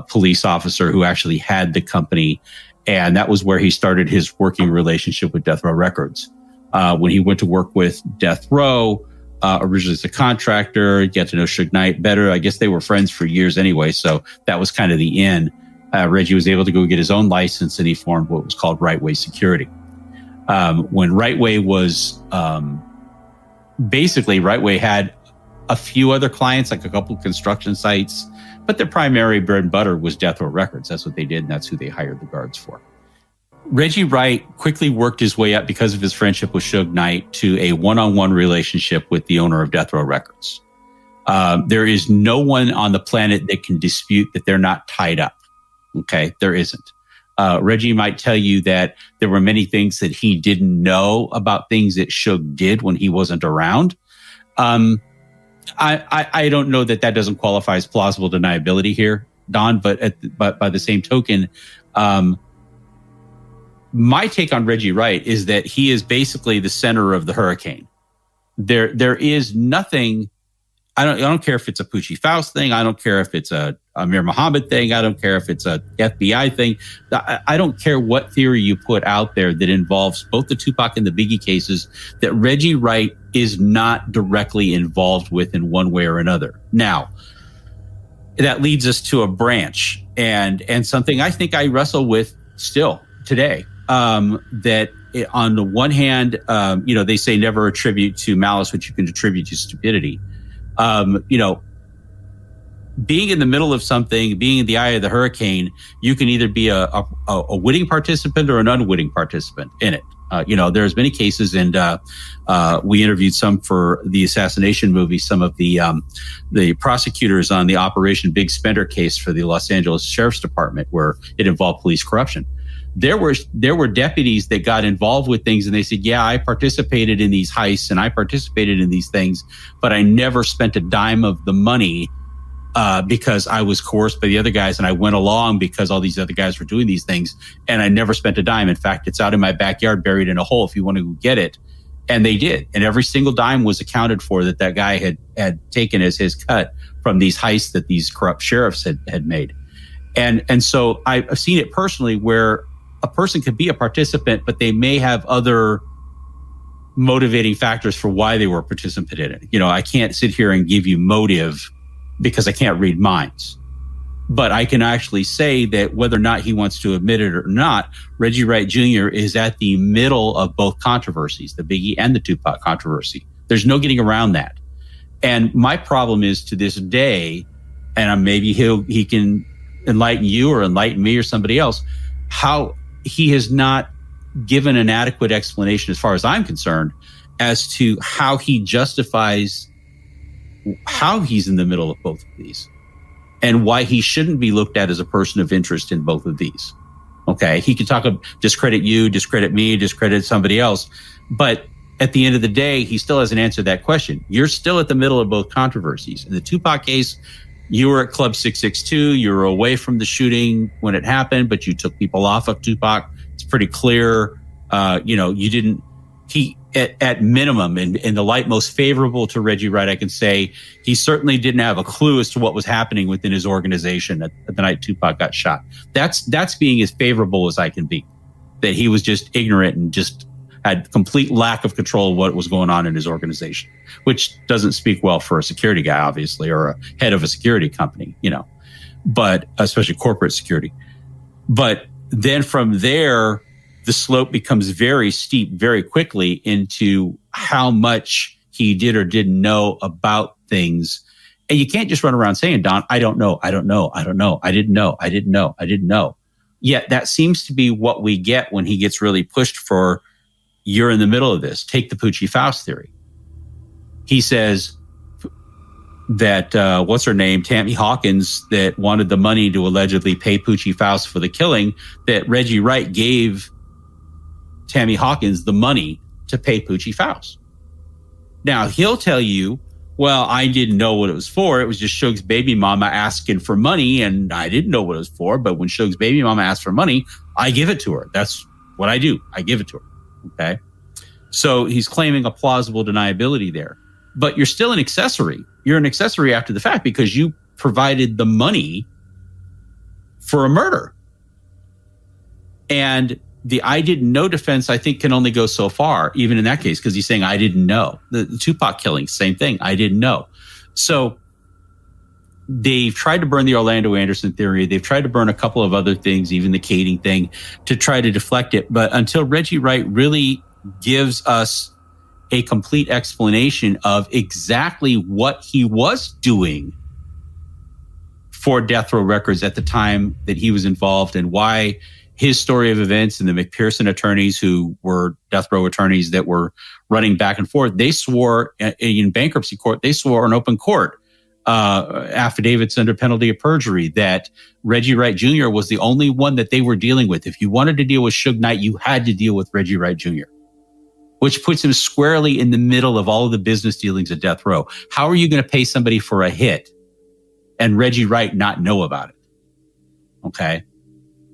Speaker 3: police officer who actually had the company. And that was where he started his working relationship with Death Row Records. When he went to work with Death Row, originally as a contractor, get to know Suge Knight better. I guess they were friends for years anyway. So that was kind of the end. Reggie was able to go get his own license and he formed what was called Right Way Security. When Right Way was, basically Right Way had a few other clients, like a couple of construction sites, but their primary bread and butter was Death Row Records. That's what they did, and that's who they hired the guards for. Reggie Wright quickly worked his way up because of his friendship with Suge Knight to a one-on-one relationship with the owner of Death Row Records. There is no one on the planet that can dispute that they're not tied up. Okay, there isn't. Reggie might tell you that there were many things that he didn't know about things that Suge did when he wasn't around. I don't know that doesn't qualify as plausible deniability here, Don, but by the same token, my take on Reggie Wright is that he is basically the center of the hurricane. There is nothing. I don't care if it's a Poochie Faust thing. I don't care if it's a Amir Muhammad thing. I don't care if it's a FBI thing. I don't care what theory you put out there that involves both the Tupac and the Biggie cases that Reggie Wright is not directly involved with in one way or another. Now, that leads us to a branch and something I think I wrestle with still today. That on the one hand, they say never attribute to malice what you can attribute to stupidity. Being in the middle of something, being in the eye of the hurricane, you can either be a witting participant or an unwitting participant in it. There's many cases, and we interviewed some for the assassination movie, some of the prosecutors on the Operation Big Spender case for the Los Angeles Sheriff's Department, where it involved police corruption. There were deputies that got involved with things and they said, yeah, I participated in these heists and I participated in these things, but I never spent a dime of the money because I was coerced by the other guys and I went along because all these other guys were doing these things and I never spent a dime. In fact, it's out in my backyard buried in a hole if you want to get it. And they did. And every single dime was accounted for that guy had taken as his cut from these heists that these corrupt sheriffs had made. And so I've seen it personally where a person could be a participant, but they may have other motivating factors for why they were a participant in it. I can't sit here and give you motive because I can't read minds. But I can actually say that whether or not he wants to admit it or not, Reggie Wright Jr. is at the middle of both controversies, the Biggie and the Tupac controversy. There's no getting around that. And my problem is to this day, and maybe he can enlighten you or enlighten me or somebody else, how he has not given an adequate explanation, as far as I'm concerned, as to how he justifies how he's in the middle of both of these and why he shouldn't be looked at as a person of interest in both of these. Okay. He could discredit you, discredit me, discredit somebody else. But at the end of the day, he still hasn't answered that question. You're still at the middle of both controversies. In the Tupac case, you were at Club 662. You were away from the shooting when it happened, but you took people off of Tupac. It's pretty clear. You didn't, at minimum, in the light most favorable to Reggie Wright, I can say he certainly didn't have a clue as to what was happening within his organization at the night Tupac got shot. That's being as favorable as I can be, that he was just ignorant and just had complete lack of control of what was going on in his organization, which doesn't speak well for a security guy, obviously, or a head of a security company, but especially corporate security. But then from there, the slope becomes very steep very quickly into how much he did or didn't know about things. And you can't just run around saying, Don, I don't know. I didn't know. Yet that seems to be what we get when he gets really pushed for, you're in the middle of this. Take the Poochie Faust theory. He says that, what's her name? Tammy Hawkins, that wanted the money to allegedly pay Poochie Faust for the killing, that Reggie Wright gave Tammy Hawkins the money to pay Poochie Faust. Now, he'll tell you, well, I didn't know what it was for. It was just Suge's baby mama asking for money, and I didn't know what it was for. But when Suge's baby mama asks for money, I give it to her. That's what I do. I give it to her. Okay. So he's claiming a plausible deniability there. But you're still an accessory. You're an accessory after the fact because you provided the money for a murder. And the I didn't know defense, I think, can only go so far, even in that case, because he's saying, I didn't know. The Tupac killing, same thing. I didn't know. So they've tried to burn the Orlando Anderson theory. They've tried to burn a couple of other things, even the Kading thing, to try to deflect it. But until Reggie Wright really gives us a complete explanation of exactly what he was doing for Death Row Records at the time that he was involved and why his story of events and the McPherson attorneys who were Death Row attorneys that were running back and forth, they swore in bankruptcy court, they swore in open court affidavits under penalty of perjury that Reggie Wright Jr. was the only one that they were dealing with. If you wanted to deal with Suge Knight, you had to deal with Reggie Wright Jr., which puts him squarely in the middle of all of the business dealings at Death Row. How are you going to pay somebody for a hit and Reggie Wright not know about it? Okay.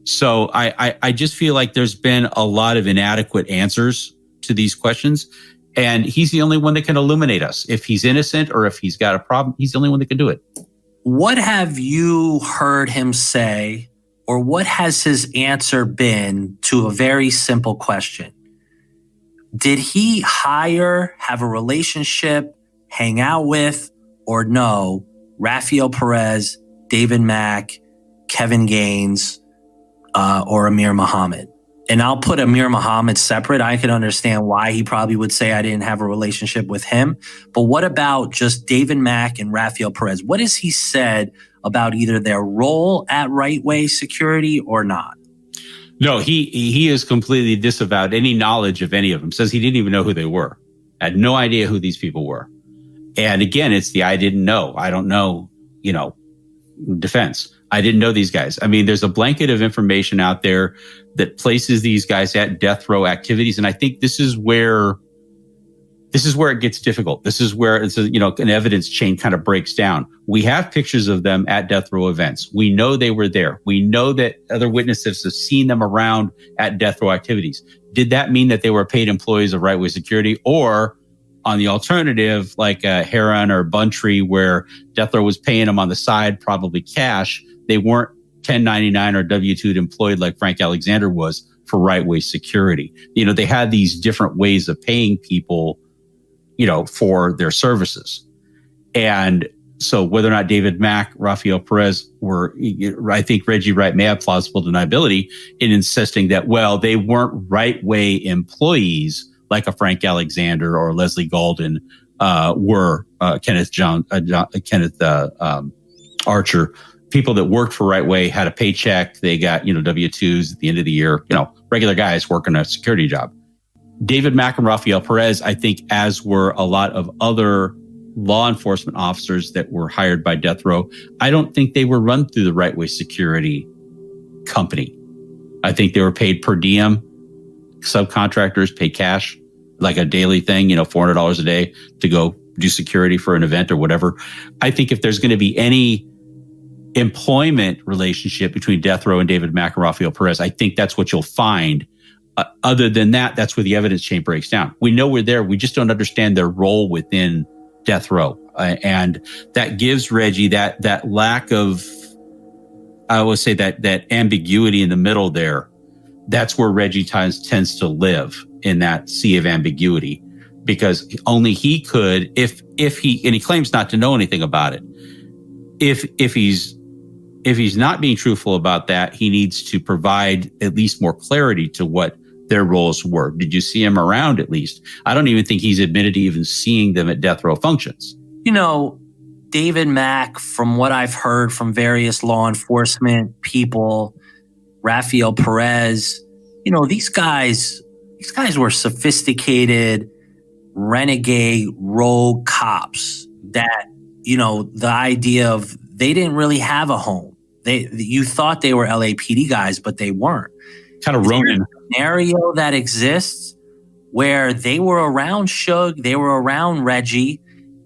Speaker 3: So I just feel like there's been a lot of inadequate answers to these questions. And he's the only one that can illuminate us. If he's innocent or if he's got a problem, he's the only one that can do it.
Speaker 4: What have you heard him say, or what has his answer been to a very simple question? Did he hire, have a relationship, hang out with, or know Rafael Perez, David Mack, Kevin Gaines, or Amir Muhammad? And I'll put Amir Muhammad separate. I can understand why he probably would say I didn't have a relationship with him. But what about just David Mack and Rafael Perez? What has he said about either their role at Right Way Security or not?
Speaker 3: No, he has completely disavowed any knowledge of any of them. Says he didn't even know who they were. Had no idea who these people were. And again, it's the I didn't know. I don't know, defense. I didn't know these guys. I mean, there's a blanket of information out there that places these guys at death row activities. And I think this is where it gets difficult. This is where it's an evidence chain kind of breaks down. We have pictures of them at death row events. We know they were there. We know that other witnesses have seen them around at death row activities. Did that mean that they were paid employees of Right Way Security, or on the alternative, like Heron or Buntree, where death row was paying them on the side, probably cash? They weren't 1099 or W-2'd employed like Frank Alexander was for Right Way Security. They had these different ways of paying people, for their services. And so whether or not David Mack, Rafael Perez were, I think Reggie Wright may have plausible deniability in insisting that, well, they weren't Right Way employees like a Frank Alexander or Leslie Golden were, Kenneth Archer. People that worked for Right Way had a paycheck. They got, W-2s at the end of the year, regular guys working a security job. David Mack and Rafael Perez, I think, as were a lot of other law enforcement officers that were hired by death row, I don't think they were run through the Right Way Security company. I think they were paid per diem. Subcontractors pay cash, like a daily thing, $400 a day to go do security for an event or whatever. I think if there's going to be any employment relationship between death row and David Mack and Rafael Perez, I think that's what you'll find. Other than that, that's where the evidence chain breaks down. We know we're there. We just don't understand their role within death row. And that gives Reggie that lack of, I would say that ambiguity in the middle there. That's where Reggie tends to live, in that sea of ambiguity, because only he could, if he, and he claims not to know anything about it. If he's not being truthful about that, he needs to provide at least more clarity to what their roles were. Did you see him around at least? I don't even think he's admitted to even seeing them at death row functions.
Speaker 4: David Mack, from what I've heard from various law enforcement people, Rafael Perez, these guys were sophisticated, renegade, rogue cops that, the idea of they didn't really have a home. You thought they were LAPD guys, but they weren't.
Speaker 3: Kind of Ronin.
Speaker 4: Scenario that exists where they were around Suge, they were around Reggie,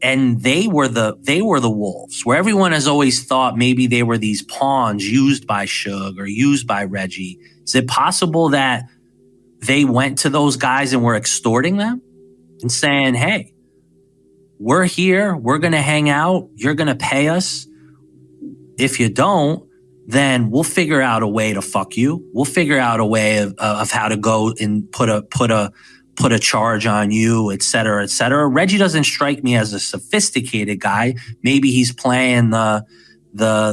Speaker 4: and they were the wolves, where everyone has always thought maybe they were these pawns used by Suge or used by Reggie. Is it possible that they went to those guys and were extorting them and saying, hey, we're here, we're going to hang out, you're going to pay us. If you don't, then we'll figure out a way to fuck you. We'll figure out a way of how to go and put a charge on you, et cetera, et cetera. Reggie doesn't strike me as a sophisticated guy. Maybe he's playing the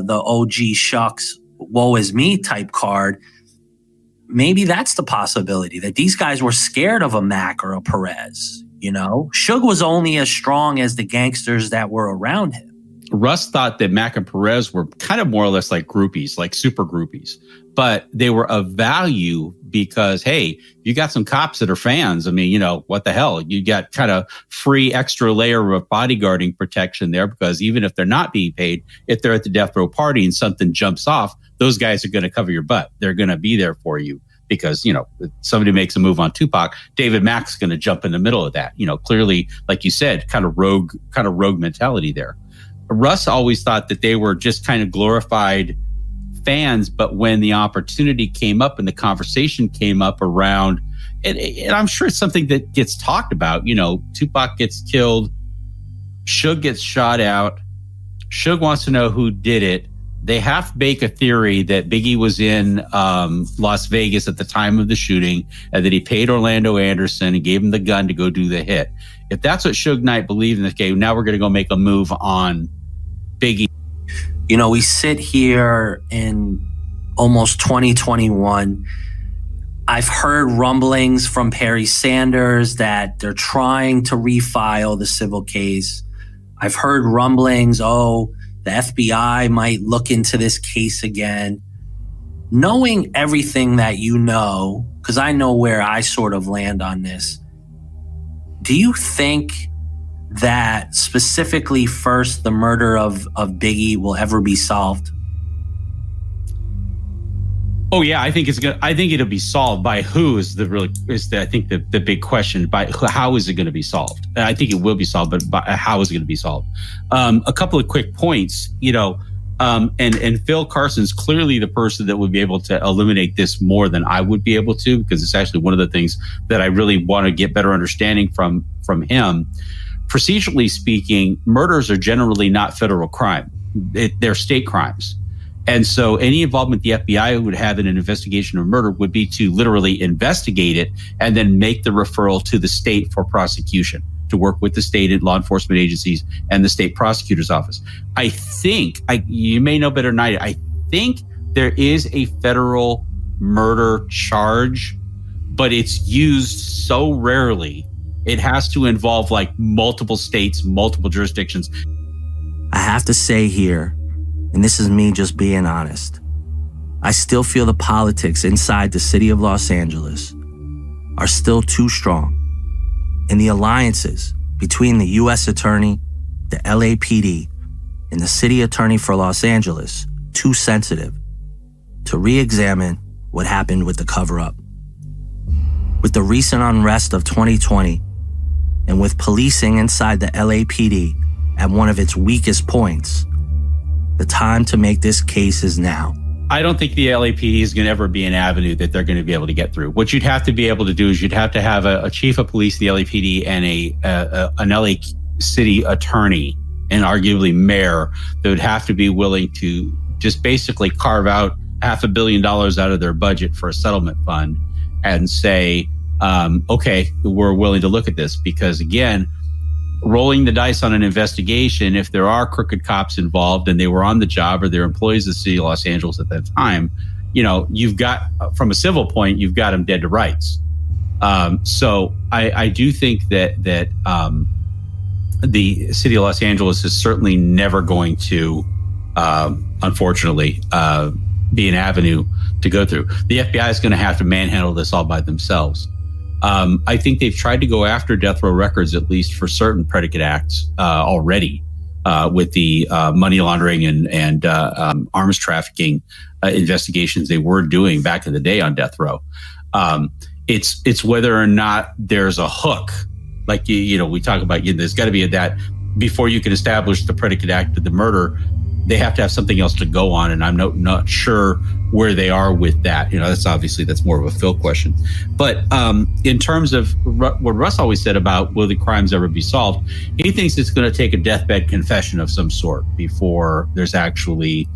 Speaker 4: OG shucks, woe is me type card. Maybe that's the possibility, that these guys were scared of a Mac or a Perez. You know, Suge was only as strong as the gangsters that were around him.
Speaker 3: Russ thought that Mac and Perez were kind of more or less like groupies, like super groupies, but they were of value because, hey, you got some cops that are fans. I mean, you know, what the hell? You got kind of free extra layer of bodyguarding protection there, because even if they're not being paid, if they're at the death row party and something jumps off, those guys are going to cover your butt. They're going to be there for you because, you know, if somebody makes a move on Tupac, David Mack's going to jump in the middle of that. You know, clearly, like you said, kind of rogue mentality there. Russ always thought that they were just kind of glorified fans, but when the opportunity came up and the conversation came up around, and I'm sure it's something that gets talked about, you know, Tupac gets killed, Suge gets shot out, Suge wants to know who did it. They half bake a theory that Biggie was in Las Vegas at the time of the shooting and that he paid Orlando Anderson and gave him the gun to go do the hit. If that's what Suge Knight believed in this game, now we're going to go make a move on Biggie.
Speaker 4: You know, we sit here in almost 2021. I've heard rumblings from Perry Sanders that they're trying to refile the civil case. I've heard rumblings, the FBI might look into this case again. Knowing everything that you know, because I know where I sort of land on this, do you think that specifically first the murder of Biggie will ever be solved?
Speaker 3: Oh yeah, I think it'll be solved. By who is the big question. By how is it going to be solved? I think it will be solved, but by how is it going to be solved? A couple of quick points, you know, and Phil Carson's clearly the person that would be able to eliminate this more than I would be able to, because it's actually one of the things that I really want to get better understanding from him. Procedurally speaking, murders are generally not federal crime. They're state crimes. And so any involvement the FBI would have in an investigation of murder would be to literally investigate it and then make the referral to the state for prosecution, to work with the state and law enforcement agencies and the state prosecutor's office. I think, you may know better than I think there is a federal murder charge, but it's used so rarely. It has to involve like multiple states, multiple jurisdictions.
Speaker 1: I have to say here, and this is me just being honest, I still feel the politics inside the city of Los Angeles are still too strong, and the alliances between the U.S. Attorney, the LAPD, and the City Attorney for Los Angeles too sensitive to re-examine what happened with the cover-up. With the recent unrest of 2020, and with policing inside the LAPD at one of its weakest points, the time to make this case is now.
Speaker 3: I don't think the LAPD is going to ever be an avenue that they're going to be able to get through. What you'd have to be able to do is you'd have to have a chief of police, the LAPD, and an LA city attorney and arguably mayor that would have to be willing to just basically carve out $500 million out of their budget for a settlement fund and say, okay, we're willing to look at this. Because again, rolling the dice on an investigation, if there are crooked cops involved and they were on the job or they're employees of the city of Los Angeles at that time, you know, you've got, from a civil point, you've got them dead to rights. So I do think that the city of Los Angeles is certainly never going to, unfortunately, be an avenue to go through. The FBI is going to have to manhandle this all by themselves. I think they've tried to go after Death Row Records, at least for certain predicate acts already, with the money laundering and arms trafficking investigations they were doing back in the day on Death Row. It's whether or not there's a hook. Like, you know, we talk about, there's got to be that before you can establish the predicate act of the murder, they have to have something else to go on, and I'm not sure where they are with that. That's more of a Phil question. But in terms of what Russ always said about will the crimes ever be solved, he thinks it's going to take a deathbed confession of some sort before there's actually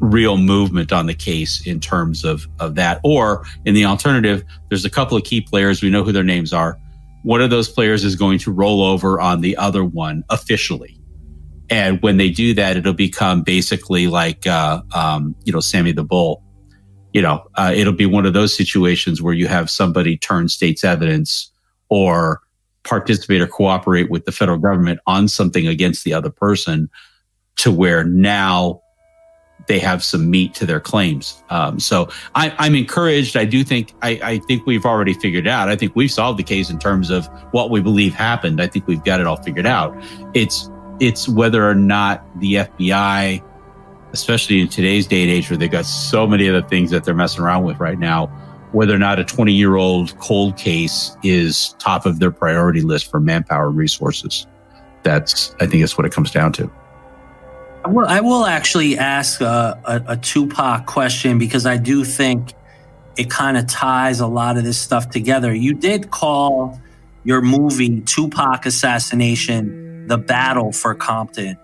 Speaker 3: real movement on the case in terms of that. Or in the alternative, there's a couple of key players. We know who their names are. One of those players is going to roll over on the other one officially. And when they do that, it'll become basically like, Sammy the Bull. It'll be one of those situations where you have somebody turn state's evidence or participate or cooperate with the federal government on something against the other person, to where now they have some meat to their claims. So I'm encouraged. I do think, I think we've already figured it out. I think we've solved the case in terms of what we believe happened. I think we've got it all figured out. It's whether or not the FBI, especially in today's day and age where they've got so many other things that they're messing around with right now, whether or not a 20-year-old cold case is top of their priority list for manpower resources. I think that's what it comes down to.
Speaker 4: I will actually ask a Tupac question, because I do think it kind of ties a lot of this stuff together. You did call your movie Tupac Assassination the Battle for Compton.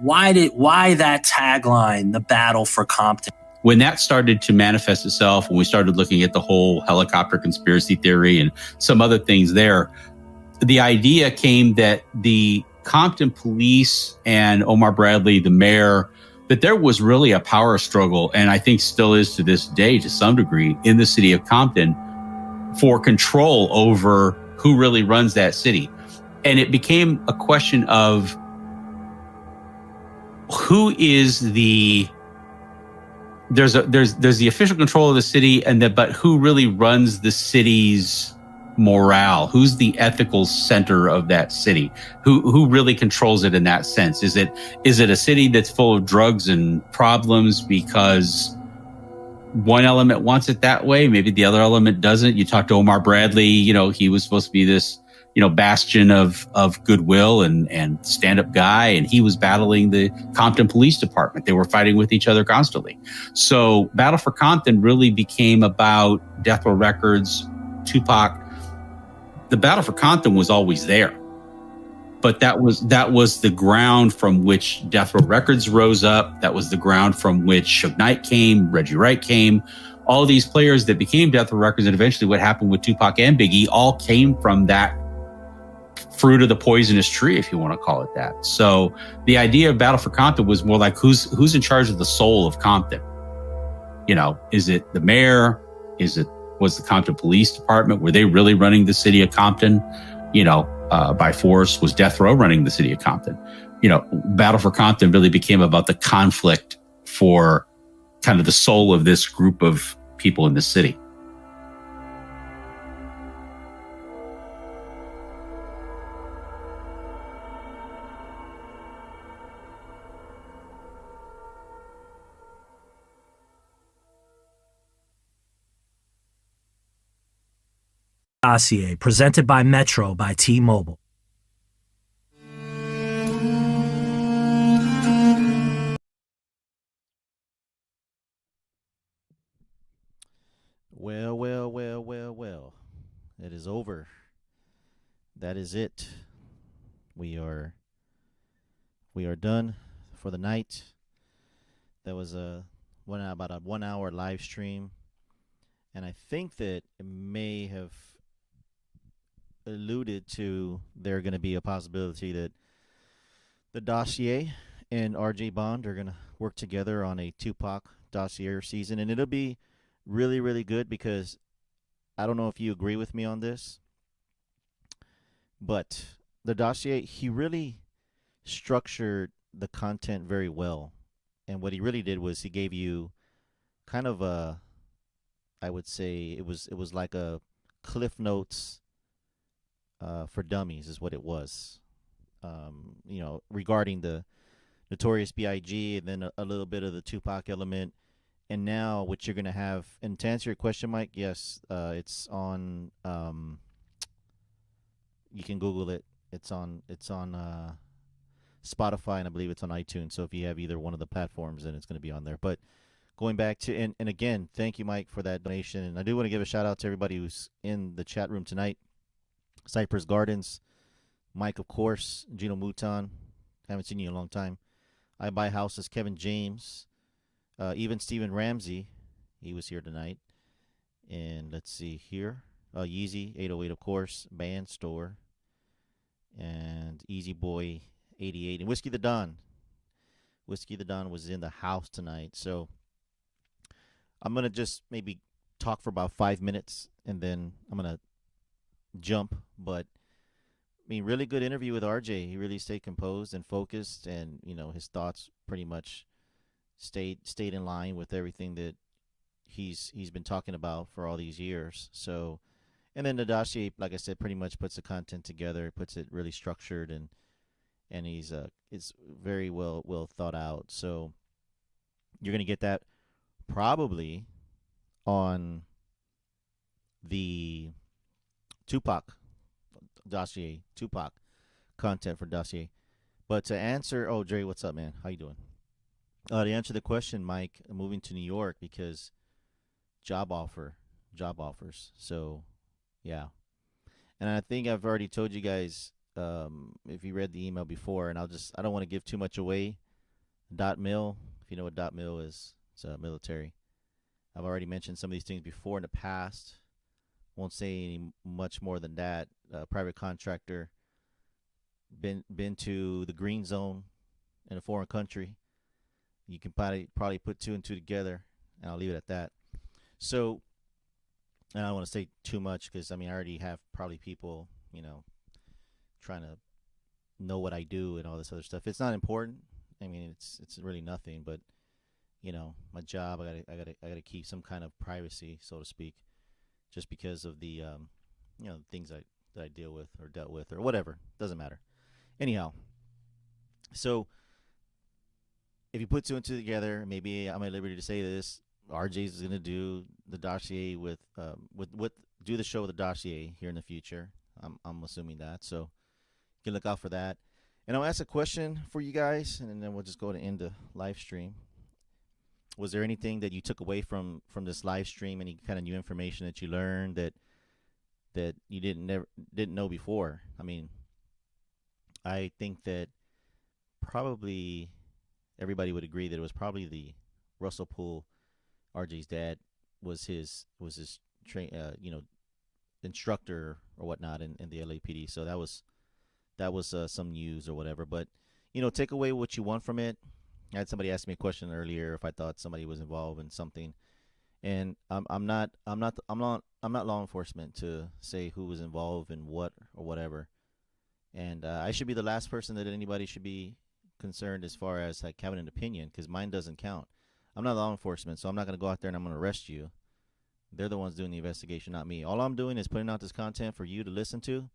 Speaker 4: Why that tagline, the Battle for Compton?
Speaker 3: When that started to manifest itself, when we started looking at the whole helicopter conspiracy theory and some other things there, the idea came that the Compton police and Omar Bradley, the mayor, that there was really a power struggle, and I think still is to this day to some degree, in the city of Compton for control over who really runs that city. And it became a question of who is there's the official control of the city, but who really runs the city's morale? Who's the ethical center of that city? Who really controls it in that sense? Is it a city that's full of drugs and problems because one element wants it that way, maybe the other element doesn't? You talk to Omar Bradley, he was supposed to be this bastion of goodwill and stand-up guy, and he was battling the Compton Police Department. They were fighting with each other constantly. So Battle for Compton really became about Death Row Records, Tupac. The Battle for Compton was always there, but that was the ground from which Death Row Records rose up. That was the ground from which Suge Knight came, Reggie Wright came. All these players that became Death Row Records, and eventually what happened with Tupac and Biggie, all came from that fruit of the poisonous tree, if you want to call it that. So the idea of Battle for Compton was more like who's in charge of the soul of Compton? Is it the mayor? Was the Compton Police Department? Were they really running the city of Compton? By force? Was Death Row running the city of Compton? Battle for Compton really became about the conflict for kind of the soul of this group of people in the city.
Speaker 1: Dossier, presented by Metro by T-Mobile.
Speaker 5: Well. It is over. That is it. We are done for the night. That was about a 1 hour live stream. And I think that it may have alluded to there going to be a possibility that the Dossier and RJ Bond are going to work together on a Tupac Dossier season. And it'll be really, really good, because I don't know if you agree with me on this, but the Dossier, he really structured the content very well. And what he really did was he gave you kind of I would say it was like a Cliff Notes for dummies is what it was. Regarding the Notorious B.I.G. and then a little bit of the Tupac element. And now what you're going to have, and to answer your question, Mike, yes, it's on, you can Google it. It's on Spotify, and I believe it's on iTunes. So if you have either one of the platforms, then it's going to be on there. But going back to, and again, thank you, Mike, for that donation. And I do want to give a shout out to everybody who's in the chat room tonight. Cypress Gardens, Mike, of course, Gino Mouton. Haven't seen you in a long time. I Buy Houses, Kevin James, even Stephen Ramsey. He was here tonight. And let's see here. Yeezy, 808, of course. Band Store. And Easy Boy, 88. And Whiskey the Don. Whiskey the Don was in the house tonight. So I'm going to just maybe talk for about 5 minutes. And then I'm going to jump. But, I mean, really good interview with RJ. He really stayed composed and focused. And, you know, his thoughts pretty much stayed in line with everything that he's been talking about for all these years. So, and then the dossier, like I said, pretty much puts the content together, puts it really structured, and he's it's very well thought out. So you're gonna get that probably on the Tupac dossier, Tupac content for dossier. But to answer, oh Dre, what's up, man? How you doing? To answer the question, Mike, moving to New York because job offers. So, yeah. And I think I've already told you guys, if you read the email before, and I don't want to give too much away. .mil, if you know what .mil is, it's military. I've already mentioned some of these things before in the past. Won't say any much more than that. Private contractor, been to the green zone in a foreign country. You can probably put two and two together, and I'll leave it at that. So, and I don't want to say too much because, I mean, I already have probably people, you know, trying to know what I do and all this other stuff. It's not important. I mean, it's really nothing. But, you know, my job, I gotta keep some kind of privacy, so to speak, just because of the, you know, things that I deal with or dealt with or whatever. Doesn't matter. Anyhow, so if you put two and two together, maybe I'm at liberty to say this. RJ's is gonna do the dossier with do the show with the dossier here in the future. I'm assuming that, so you can look out for that. And I'll ask a question for you guys, and then we'll just go to end the live stream. Was there anything that you took away from this live stream? Any kind of new information that you learned that you didn't know before? I mean, I think that probably everybody would agree that it was probably the Russell Poole, RJ's dad, was his you know, instructor or whatnot in the LAPD. So that was some news or whatever. But, you know, take away what you want from it. I had somebody ask me a question earlier if I thought somebody was involved in something, and I'm not law enforcement to say who was involved in what or whatever. And I should be the last person that anybody should be concerned as far as like having an opinion, because mine doesn't count. I'm not law enforcement, so I'm not going to go out there and I'm going to arrest you. They're the ones doing the investigation, not me. All I'm doing is putting out this content for you to listen to,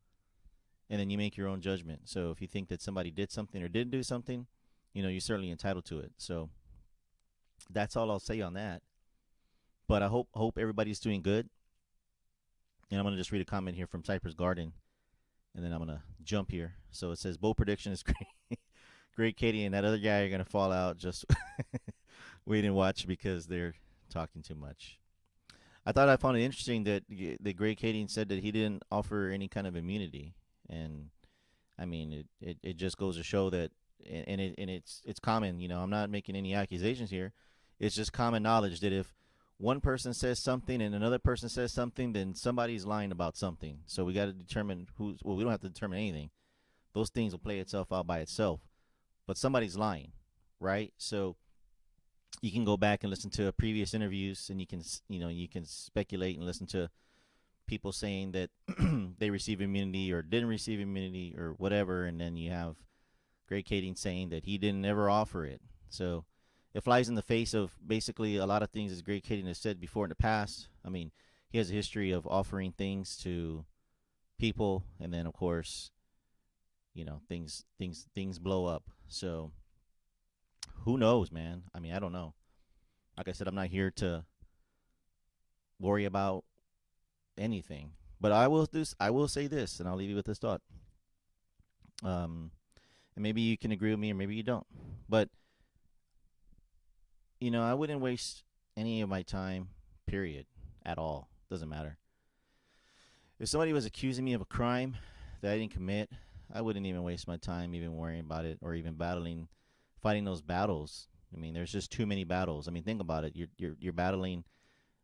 Speaker 5: and then you make your own judgment. So if you think that somebody did something or didn't do something, you know, you're certainly entitled to it. So that's all I'll say on that. But I hope everybody's doing good. And I'm going to just read a comment here from Cypress Garden, and then I'm going to jump here. So it says, Bo prediction is great. Great, Katie, and that other guy are going to fall out. Just wait and watch because they're talking too much. I thought I found it interesting that the Great Katie said that he didn't offer any kind of immunity. And, I mean, it just goes to show that, and it's common, you know, I'm not making any accusations here. It's just common knowledge that if one person says something and another person says something, then somebody's lying about something. So we got to determine we don't have to determine anything. Those things will play itself out by itself. But somebody's lying, right? So you can go back and listen to previous interviews, and you can speculate and listen to people saying that they receive immunity or didn't receive immunity or whatever, and then you have Greg Kading saying that he didn't ever offer it. So it flies in the face of basically a lot of things as Greg Kading has said before in the past. I mean, he has a history of offering things to people, and then of course, you know, things blow up. So who knows, man? I mean, I don't know. Like I said, I'm not here to worry about anything, but I will say this, and I'll leave you with this thought. And And maybe you can agree with me or maybe you don't. But, I wouldn't waste any of my time, period, at all. Doesn't matter. If somebody was accusing me of a crime that I didn't commit, I wouldn't even waste my time even worrying about it or even fighting those battles. I mean, there's just too many battles. I mean, think about it. You're battling.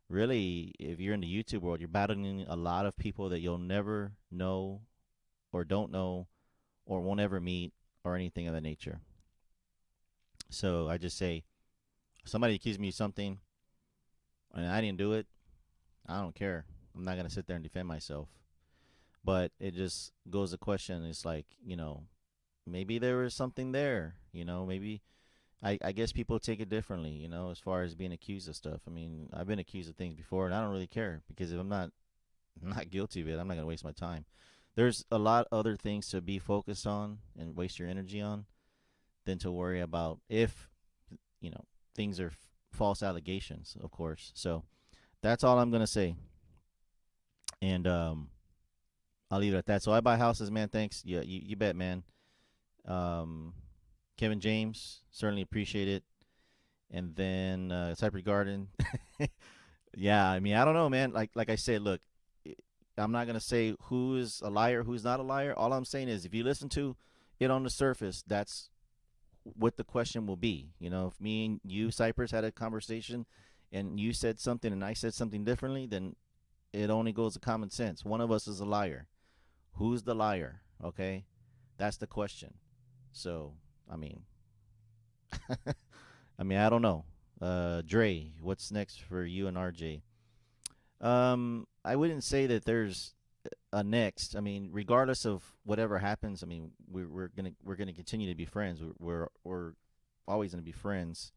Speaker 5: Really, if you're in the YouTube world, you're battling a lot of people that you'll never know or don't know or won't ever meet or anything of that nature. So I just say, if somebody accuses me of something and I didn't do it, I don't care. I'm not going to sit there and defend myself. But it just goes to question. It's like, maybe there was something there. Maybe I guess people take it differently, as far as being accused of stuff. I mean, I've been accused of things before, and I don't really care because if I'm not guilty of it, I'm not going to waste my time. There's a lot other things to be focused on and waste your energy on than to worry about if, things are false allegations, of course. So that's all I'm going to say. And I'll leave it at that. So I buy houses, man. Thanks. Yeah, you bet, man. Kevin James, certainly appreciate it. And then Cypress Garden. Yeah, I mean, I don't know, man. Like I said, look, I'm not going to say who is a liar, who's not a liar. All I'm saying is if you listen to it on the surface, that's what the question will be. If me and you, Cypress, had a conversation and you said something and I said something differently, then it only goes to common sense. One of us is a liar. Who's the liar? Okay? That's the question. So, I mean, I don't know. Dre, what's next for you and RJ? I wouldn't say that there's a next. I mean, regardless of whatever happens, I mean, we're gonna continue to be friends. We're always gonna be friends.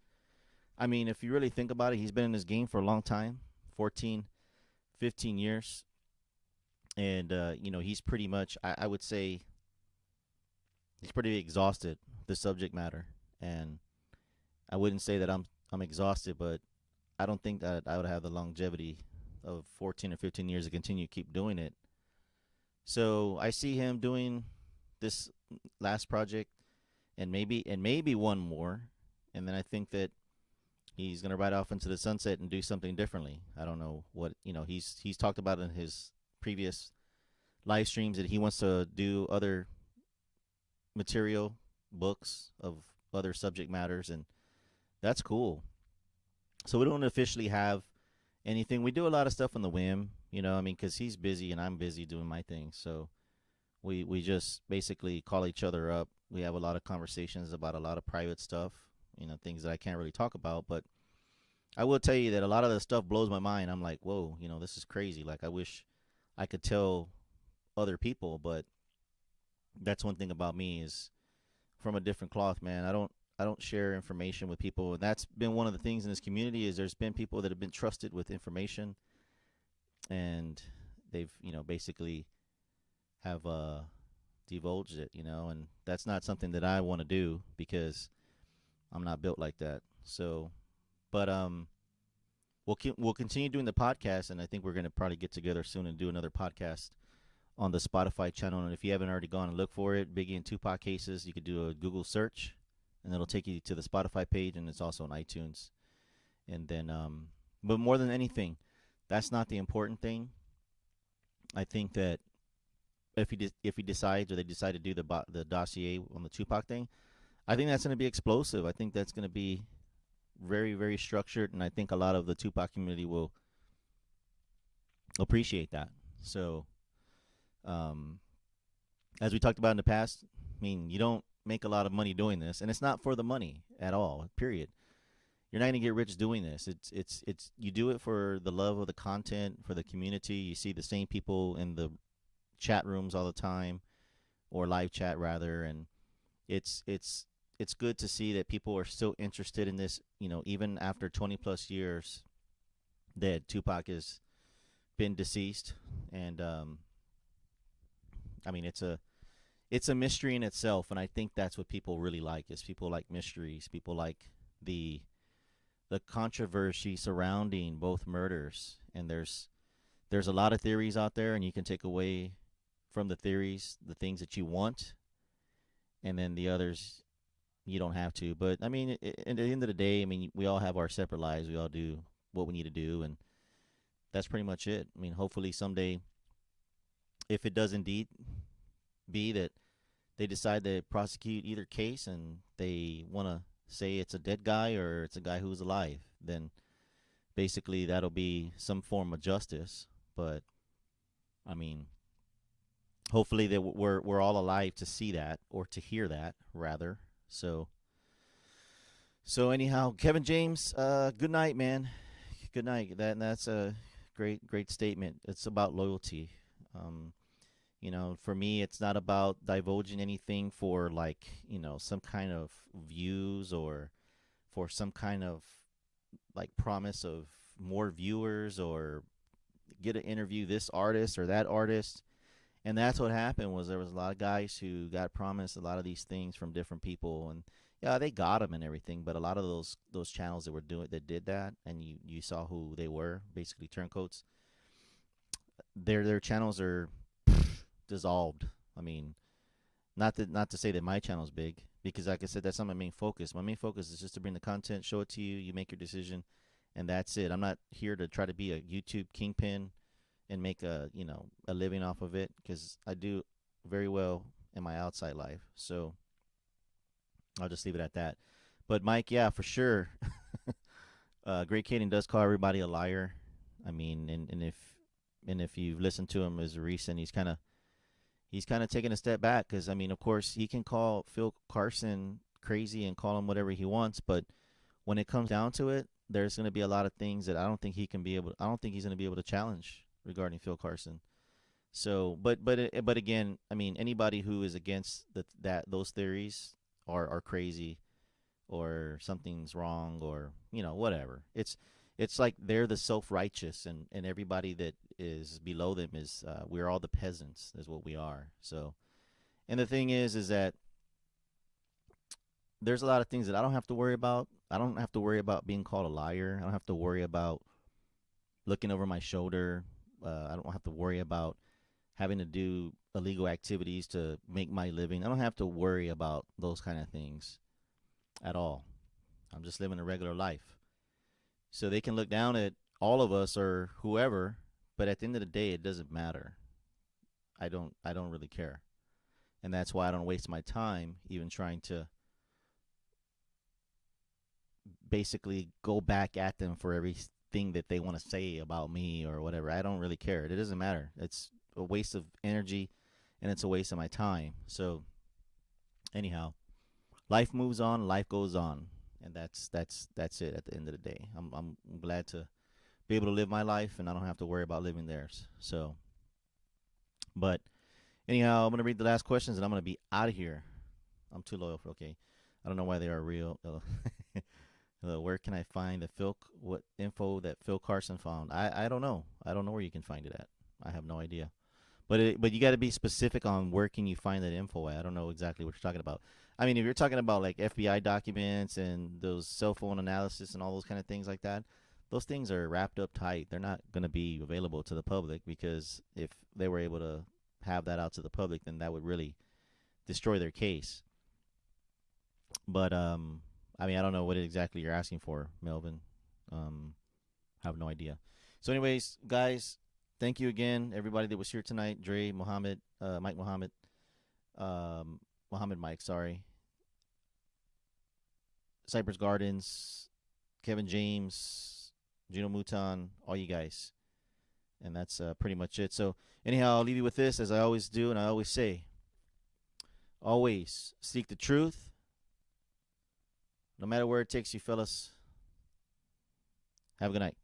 Speaker 5: I mean, if you really think about it, he's been in this game for a long time, 14, 15 years. And, he's pretty much, I would say, he's pretty exhausted, the subject matter. And I wouldn't say that I'm exhausted, but I don't think that I would have the longevity of 14 or 15 years to continue to keep doing it. So I see him doing this last project and maybe one more. And then I think that he's going to ride off into the sunset and do something differently. I don't know what, he's talked about in his previous live streams that he wants to do other material, books of other subject matters, and that's cool. So we don't officially have anything. We do a lot of stuff on the whim, because he's busy and I'm busy doing my thing. So we just basically call each other up. We have a lot of conversations about a lot of private stuff, things that I can't really talk about. But I will tell you that a lot of the stuff blows my mind. I'm like, whoa, this is crazy. Like, I wish I could tell other people, but that's one thing about me is from a different cloth, man. I don't share information with people, and that's been one of the things in this community is there's been people that have been trusted with information, and they've basically have divulged it, and that's not something that I want to do because I'm not built like that. So, but we'll continue doing the podcast, and I think we're gonna probably get together soon and do another podcast on the Spotify channel. And if you haven't already gone and look for it, Biggie and Tupac Cases, you could do a Google search, and it'll take you to the Spotify page, and it's also on iTunes. And then, but more than anything, that's not the important thing. I think that if he decides or they decide to do the dossier on the Tupac thing, I think that's going to be explosive. I think that's going to be very, very structured, and I think a lot of the Tupac community will appreciate that. So, as we talked about in the past, I mean, you don't make a lot of money doing this, and it's not for the money at all, period. You're not going to get rich doing this. It's you do it for the love of the content, for the community. You see the same people in the chat rooms all the time, or live chat rather, and it's good to see that people are still interested in this, even after 20 plus years that Tupac has been deceased. And I mean, it's a mystery in itself, and I think that's what people really like. Is people like mysteries. People like the controversy surrounding both murders. And there's a lot of theories out there, and you can take away from the theories the things that you want, and then the others you don't have to. But I mean, at the end of the day, I mean, we all have our separate lives. We all do what we need to do, and that's pretty much it. I mean, hopefully someday, if it does indeed be that they decide to prosecute either case and they want to say it's a dead guy or it's a guy who's alive, then basically that'll be some form of justice. But I mean, hopefully that we're all alive to see that or to hear that rather. So anyhow, Kevin James, good night, man. Good night. That's a great statement. It's about loyalty. Um, for me, it's not about divulging anything for like some kind of views or for some kind of like promise of more viewers or get to interview this artist or that artist. And that's what happened was there was a lot of guys who got promised a lot of these things from different people, and yeah, they got them and everything. But a lot of those channels that did that, and you saw who they were, basically turncoats. Their channels are dissolved. I mean, not to say that my channel's big, because like I said, that's not my main focus. My main focus is just to bring the content, show it to you, you make your decision, and that's it. I'm not here to try to be a YouTube kingpin and make a living off of it, because I do very well in my outside life. So I'll just leave it at that. But Mike, yeah, for sure. Great Caden does call everybody a liar. I mean, and if you've listened to him as recent, he's kind of taking a step back, because I mean, of course, he can call Phil Carson crazy and call him whatever he wants, but when it comes down to it, there's going to be a lot of things that I don't think he's going to be able to challenge regarding Phil Carson. So, but again, I mean, anybody who is against those theories are crazy, or something's wrong, or whatever. It's like they're the self-righteous, and everybody that is below them is we're all the peasants, is what we are. So, and the thing is that there's a lot of things that I don't have to worry about. I don't have to worry about being called a liar. I don't have to worry about looking over my shoulder. I don't have to worry about having to do illegal activities to make my living. I don't have to worry about those kind of things at all. I'm just living a regular life. So they can look down at all of us or whoever, but at the end of the day, it doesn't matter. I don't really care. And that's why I don't waste my time even trying to basically go back at them for everything that they want to say about me or whatever. I don't really care. It doesn't matter. It's a waste of energy, and it's a waste of my time. So anyhow, life moves on, life goes on, and that's it at the end of the day. I'm glad to be able to live my life, and I don't have to worry about living theirs. So, but anyhow, I'm going to read the last questions, and I'm going to be out of here. I'm too loyal for okay. I don't know why they are real. Where can I find what info that Phil Carson found? I don't know. I don't know where you can find it at. I have no idea. But you got to be specific on where can you find that info at. I don't know exactly what you're talking about. I mean, if you're talking about like FBI documents and those cell phone analysis and all those kind of things like that, those things are wrapped up tight. They're not going to be available to the public, because if they were able to have that out to the public, then that would really destroy their case. But I mean, I don't know what exactly you're asking for, Melvin. I have no idea. So anyways, guys, thank you again, everybody that was here tonight. Dre, Muhammad, Mike Muhammad, Muhammad Mike, sorry. Cypress Gardens, Kevin James, Gino Mouton, all you guys. And that's pretty much it. So anyhow, I'll leave you with this, as I always do, and I always say, always seek the truth, no matter where it takes you, fellas. Have a good night.